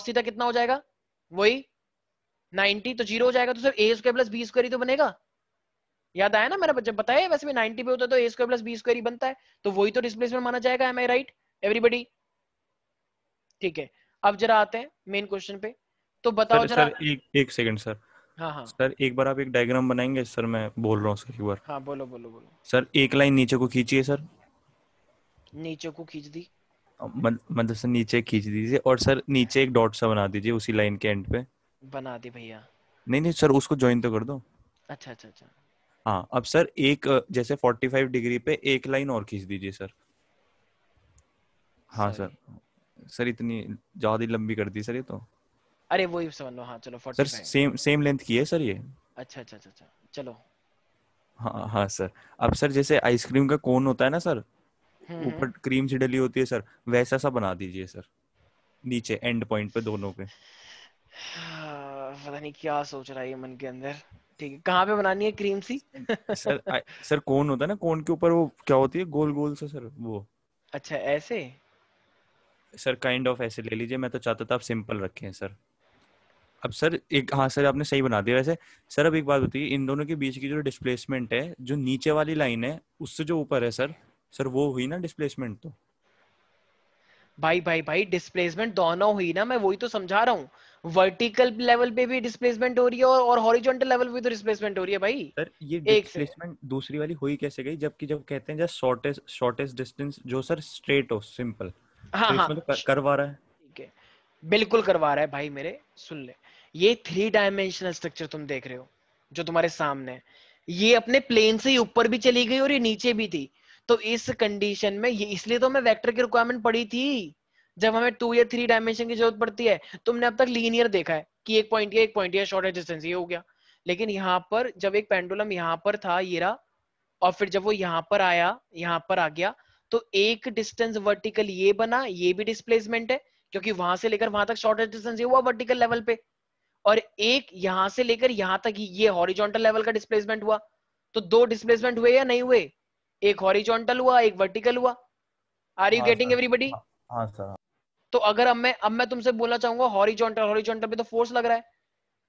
थीटा कितना हो जाएगा? वही 90, तो 0 हो जाएगा, तो सिर्फ ए स्क्वायर प्लस बी स्क्वायर ही तो बनेगा। याद आया ना, मैंने जब बताया वैसे भी 90 पे होता है तो ए स्क्वायर प्लस बी स्क्वायर ही बनता है, तो वही तो डिस्प्लेसमेंट माना जाएगा। एम आई राइट एवरीबॉडी? ठीक है, अब जरा आते हैं मेन क्वेश्चन पे, तो बताओ जरा। सर एक सेकंड सर। हाँ सर एक बार आप एक डायग्राम बनाएंगे सर, मैं बोल रहा हूँ सर एक बार। हाँ बोलो। सर एक लाइन नीचे को खींचिए सर। नीचे को खींच दी, मतलब सर नीचे खींच दीजिए, और सर नीचे एक डॉट सा बना दीजिए उसी लाइन के एंड पे। बना दी भैया। नहीं सर उसको ज्वाइन तो कर दो। अच्छा। हाँ अब सर एक जैसे 45 डिग्री पे एक लाइन और खींच दीजिए सर। हाँ सर इतनी ज्यादा लंबी कर दी सर ये तो। अरे वही समझ लो, हाँ चलो 45 सर सेम लेंथ की है सर ये। अच्छा चलो। हाँ सर। अब सर जैसे आइसक्रीम का कोन होता है ना सर, ऊपर क्रीम सी डली होती है सर, वैसा सा बना दीजिए सर नीचे एंड पॉइंट पे दोनों पे। पता नहीं क्या सोच रहा है ये मन के अंदर। ठीक है, कहाँ पे बनानी है क्रीम सी? सर कोन होता है ना, कोन के ऊपर वो क्या होती है गोल गोल सा सर वो। अच्छा ऐसे सर काइंड ऑफ ऐसे ले लीजिए, मैं तो चाहता था आप सिंपल रखें सर। अब सर एक, हाँ सर आपने सही बना दिया वैसे। सर अब एक बात बताइए, इन दोनों के बीच की जो डिस्प्लेसमेंट है, जो नीचे वाली लाइन है उससे जो ऊपर है सर सर वो हुई ना डिस्प्लेसमेंट तो। भाई डिस्प्लेसमेंट दोनों हुई ना, मैं वही तो समझा रहा हूँ। वर्टिकल लेवल पे भी डिस्प्लेसमेंट हो रही है और हॉरिजॉन्टल लेवल पे भी तो डिस्प्लेसमेंट हो रही है भाई। सर ये एक से डिस्प्लेसमेंट दूसरी वाली हुई कैसे गई, जबकि जब कहते हैं जस्ट शॉर्टेस्ट डिस्टेंस जो सर स्ट्रेट हो सिंपल, हाँ तो हाँ इसमें तो करवा रहा है। ठीक है, बिल्कुल करवा रहा है भाई मेरे। सुन ले, ये 3 डायमेंशनल स्ट्रक्चर तुम देख रहे हो जो तुम्हारे सामने है, ये अपने प्लेन से ही ऊपर भी चली गई और ये नीचे भी थी। तो इस कंडीशन में ये, इसलिए तो हमें वेक्टर की रिक्वायरमेंट पड़ी थी। जब हमें 2 या 3 डायमेंशन की जरूरत पड़ती है, तुमने अब तक लीनियर देखा है कि एक पॉइंट या शॉर्टेस्ट डिस्टेंस ये हो गया। लेकिन यहाँ पर जब एक पेंडुलम यहाँ पर था ये रहा, और फिर जब वो यहाँ पर आया, यहाँ पर आ गया, तो एक डिस्टेंस वर्टिकल ये बना, ये भी डिस्प्लेसमेंट है क्योंकि वहां से लेकर वहां तक शॉर्टेस्ट डिस्टेंस ये हुआ वर्टिकल लेवल पे, और एक यहां से लेकर यहां तक ये हॉरिजॉन्टल लेवल का डिस्प्लेसमेंट हुआ। तो 2 डिस्प्लेसमेंट हुए या नहीं हुए? एक हॉरिजॉन्टल हुआ, एक वर्टिकल हुआ। आर यू हाँ गेटिंग सर। एवरीबॉडी? हाँ हाँ सर। तो अगर अब मैं तुमसे बोलना चाहूंगा हॉरिजॉन्टल, हॉरिजॉन्टल पे तो फोर्स लग रहा है,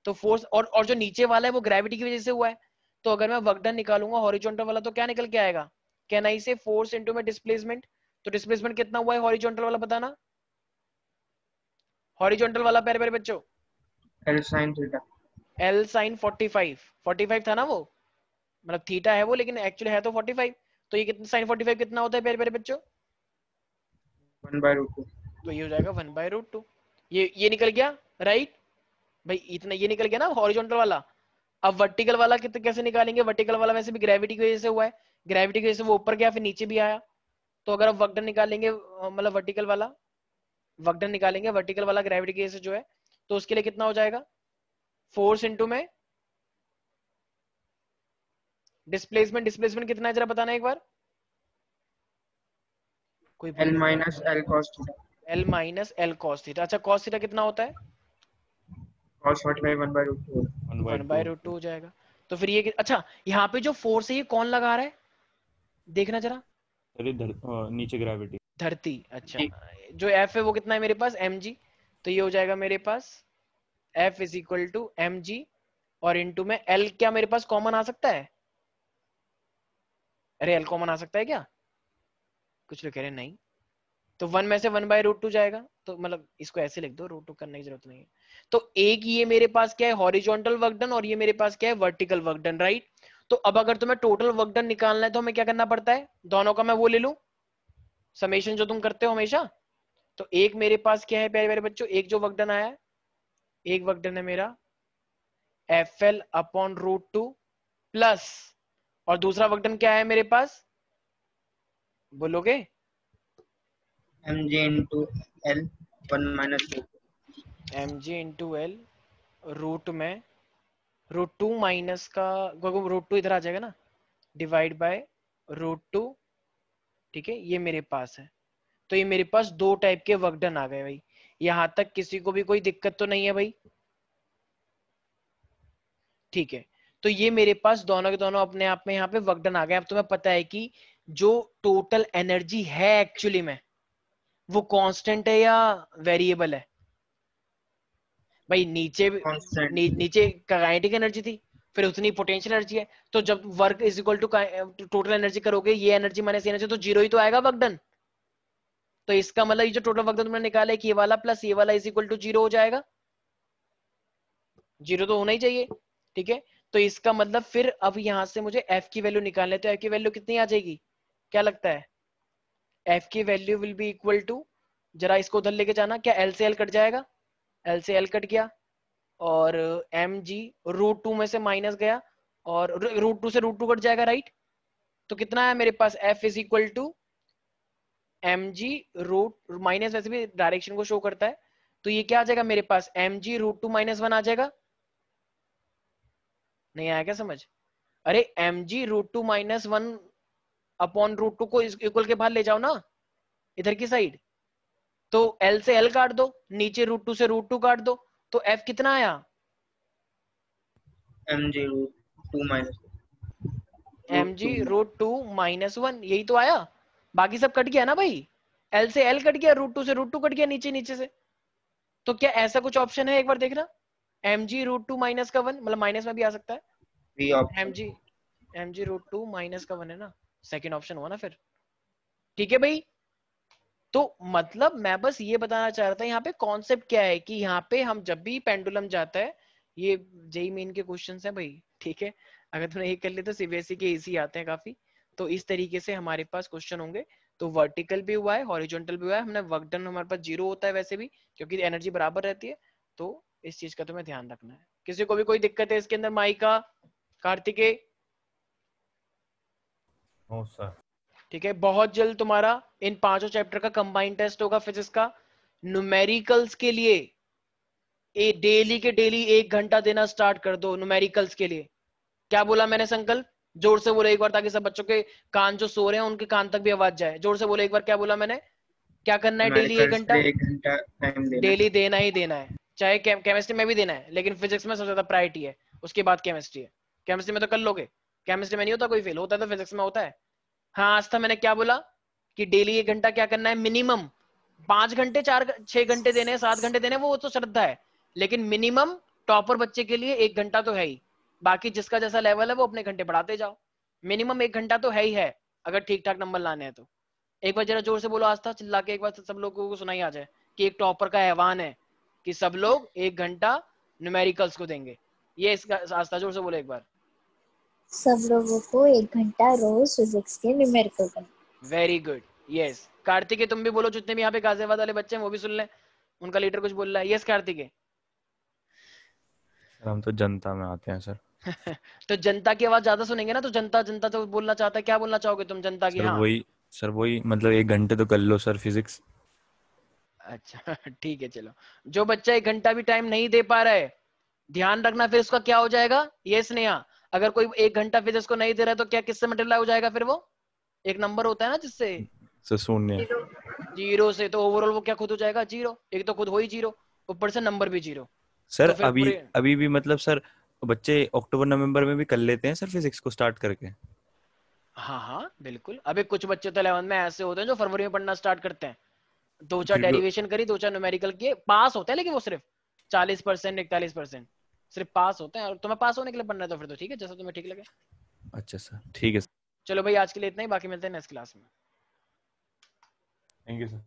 तो फोर्स और जो नीचे वाला है वो ग्रेविटी की वजह से हुआ है। तो अगर मैं वर्क डन निकालूंगा हॉरिजॉन्टल वाला तो क्या निकल के आएगा? कैन आई से फोर्स इनटू में डिस्प्लेसमेंट? तो डिस्प्लेसमेंट कितना हुआ है हॉरिजॉन्टल वाला बताना, हॉरिजॉन्टल वाला प्यारे प्यारे बच्चों। L sin theta. L sin 45 था ना वो, मतलब थीटा है वो लेकिन एक्चुअली है तो 45। तो ये कितना sin 45 कितना होता है प्यारे प्यारे बच्चों? 1/√2. तो ये हो जाएगा 1/√2। ये निकल गया राइट भाई, इतना ये निकल गया ना हॉरिजॉन्टल वाला। अब वर्टिकल वाला कितने कैसे निकालेंगे? वर्टिकल वाला वैसे भी ग्रेविटी की वजह से हुआ है, ग्रेविटी की वजह से वो ऊपर गया फिर नीचे भी आया। तो अगर आप वर्क डन निकालेंगे मतलब वर्टिकल वाला वर्क डन निकालेंगे, वर्टिकल वाला ग्रेविटी की वजह से जो है, तो उसके लिए कितना हो जाएगा? फोर्स इनटू में डिस्प्लेसमेंट। डिस्प्लेसमेंट कितना है जरा बताना एक बार, कोई L भूल minus L cos theta. L minus L cos theta. अच्छा कॉस थीटा कितना होता है? Cos 45 1/√2. 1/√2 हो जाएगा। तो फिर ये अच्छा यहाँ पे जो फोर्स है ये कौन लगा रहा है देखना जरा, सर ये नीचे ग्रेविटी। धरती। अच्छा जी. जो F है वो कितना है मेरे पास? mg। तो ये हो जाएगा मेरे पास F is equal to mg, और इनटू में L क्या मेरे पास कॉमन आ सकता है? अरे L कॉमन आ सकता है क्या? कुछ लोग कह रहे हैं नहीं। तो 1 में से 1/√2 जाएगा, तो मतलब इसको ऐसे लिख दो, √2 करने की जरूरत नहीं है। तो एक ये मेरे पास क्या है हॉरिजॉन्टल वर्क डन, और ये मेरे पास क्या है वर्टिकल वर्क डन, राइट। तो अब अगर तुम्हें टोटल वर्क डन निकालना है तो हमें क्या करना पड़ता है? दोनों का मैं वो ले लूं समेशन जो तुम करते हो हमेशा। तो एक मेरे पास क्या है प्यारे प्यारे बच्चों, एक जो वर्क डन आया है, एक वर्क डन है मेरा FL/√2 प्लस, और दूसरा वर्क डन क्या है मेरे पास बोलोगे? mg into L 1 minus 2. mg into L root में √2 माइनस का √2 इधर आ जाएगा ना, डिवाइड बाय √2। ठीक है ये मेरे पास है। तो ये मेरे पास 2 टाइप के वर्क डन आ गए भाई। यहां तक किसी को भी कोई दिक्कत तो नहीं है भाई? ठीक है, तो ये मेरे पास दोनों के दोनों अपने आप में यहाँ पे वर्क डन आ गए। अब तुम्हें पता है कि जो टोटल एनर्जी है एक्चुअली में वो कांस्टेंट है या वेरिएबल है? भाई नीचे Constant. नीचे काइनेटिक एनर्जी थी, फिर उतनी पोटेंशियल एनर्जी है, तो जब work is equal to total energy करोगे ये एनर्जी माइनस एनर्जी तो जीरो ही तो आएगा वर्क डन। तो इसका मतलब ये जो टोटल वर्क डन तुमने निकाला है कि ये वाला प्लस ये वाला इज इक्वल टू जीरो हो जाएगा, जीरो तो होना ही चाहिए। ठीक है, तो इसका मतलब फिर अब यहां से मुझे एफ की वैल्यू निकालनी है, तो एफ की वैल्यू कितनी आ जाएगी क्या लगता है? एफ की value will be equal to, जरा इसको उधर लेके जाना, क्या एल से एल कट जाएगा? एल से एल कट गया, और एम जी √2 में से माइनस गया, और √2 से √2 कट जाएगा, राइट। तो कितना है मेरे पास? F is equal to M G root minus, वैसे भी डायरेक्शन को शो करता है, तो ये क्या आ जाएगा मेरे पास? एम जी √2 - 1 आ जाएगा। नहीं आया क्या समझ? अरे एम जी √2 - 1 अपॉन √2 को इक्वल के बाहर ले जाओ ना इधर की साइड, तो एल से एल काट दो, नीचे √2 से √2 काट दो, तो एफ कितना आया? mg √2 minus M G √2. √2 - 1 यही तो आया, बाकी सब कट गया ना भाई। एल से एल कट गया, √2 से √2 कट गया, नीचे नीचे से। तो क्या ऐसा कुछ ऑप्शन है? एक बार देखना, एम जी √2 - का 1, मतलब माइनस में भी आ सकता है। B M option. जी √2 - का 1 है ना, सेकेंड ऑप्शन हुआ ना फिर। ठीक है भाई। तो मतलब मैं बस ये बताना चाह रहा था यहाँ पे कॉन्सेप्ट क्या है कि यहाँ पे हम जब भी पेंडुलम जाता है, ये जेई मेन के क्वेश्चंस हैं भाई, ठीक है। अगर तुमने ये कर लिया तो सीबीएसई के इजी आते हैं काफी। तो इस तरीके से हमारे पास क्वेश्चन होंगे। तो वर्टिकल भी हुआ है, हॉरिजॉन्टल भी हुआ है, हमने वर्क डन हमारे पास 0 होता है वैसे भी, क्योंकि एनर्जी बराबर रहती है। तो इस चीज का तुम्हें ध्यान रखना है। किसी को भी कोई दिक्कत है इसके अंदर? माइका, कार्तिकेय? No sir. ठीक है, बहुत जल्द तुम्हारा इन 5 चैप्टर का कंबाइंड टेस्ट होगा फिजिक्स का। न्यूमेरिकल्स के लिए डेली के डेली 1 घंटा देना स्टार्ट कर दो न्यूमेरिकल्स के लिए। क्या बोला मैंने संकल्प? जोर से बोलो एक बार, ताकि सब बच्चों के कान जो सो रहे हैं उनके कान तक भी आवाज जाए। जोर से बोलो एक बार, क्या बोला मैंने? क्या करना है डेली 1 घंटा? 1 घंटा टाइम देना डेली देना ही देना है, चाहे केमिस्ट्री में भी देना है, लेकिन फिजिक्स में सबसे ज्यादा प्रायोरिटी है, उसके बाद केमिस्ट्री है। केमिस्ट्री में तो कर लोगे, केमिस्ट्री में नहीं होता कोई फेल, होता है तो फिजिक्स में होता है। हाँ आस्था, मैंने क्या बोला कि डेली 1 घंटा क्या करना है मिनिमम? 5 घंटे 6 घंटे देने हैं, 7 घंटे देने हैं, वो तो श्रद्धा है, लेकिन मिनिमम टॉपर बच्चे के लिए 1 घंटा तो है ही। बाकी जिसका जैसा लेवल है वो अपने घंटे बढ़ाते जाओ। मिनिमम 1 घंटा तो है ही है, अगर ठीक ठाक नंबर लाने हैं तो। एक बार जरा जोर से बोलो आस्था, चिल्ला के एक बार सब लोगों को सुनाई आ जाए कि एक टॉपर का आह्वान है कि सब लोग 1 घंटा न्यूमेरिकल्स को देंगे। ये इसका आस्था जोर से बोलो एक बार। सब लोगों को 1 घंटा रोज फिजिक्स के न्यूमेरिकल करना। Very good, yes. कार्तिकेय तुम भी बोलो, जितने भी यहाँ पे गाजियाबाद वाले बच्चे हैं वो भी सुन लें, उनका लीडर कुछ बोल रहा है। यस कार्तिकेय। हम तो जनता में आते हैं सर। तो जनता की आवाज ज्यादा सुनेंगे ना, तो जनता जनता तो बोलना चाहता है। क्या बोलना चाहोगे तुम जनता की? हाँ सर वही मतलब 1 घंटे तो कर लो सर फिजिक्स। अच्छा ठीक है, चलो। जो बच्चा 1 घंटा भी टाइम नहीं दे पा रहा है, ध्यान रखना फिर उसका क्या हो जाएगा। ये स्नेहा, अगर कोई 1 घंटा फिजिक्स को नहीं दे रहा है तो क्या किससे मल्टीप्लाई हो जाएगा फिर? वो एक नंबर होता है ना जिससे, सर शून्य। 0 से। तो ओवरऑल वो क्या खुद हो जाएगा? 0। एक तो खुद हो ही 0, ऊपर से नंबर भी 0। सर तो फिर अभी पूरे अभी भी मतलब सर बच्चे अक्टूबर नवंबर में भी कर लेते हैं सर फिजिक्स को स्टार्ट करके। हाँ हाँ बिल्कुल। अभी कुछ बच्चे तो 11 में ऐसे होते हैं जो फरवरी में पढ़ना स्टार्ट करते हैं, 2-4 फिर भी डेरिवेशन करी, 2-4 न्यूमेरिकल किए, पास होते हैं, लेकिन वो सिर्फ 40% 41% सिर्फ पास होते हैं। और तुम्हें पास होने के लिए पढ़ना है तो फिर तो ठीक है, जैसा तुम्हें ठीक लगे। अच्छा सर ठीक है। चलो भाई आज के लिए इतना ही, बाकी मिलते हैं नेक्स्ट क्लास में। Thank you sir.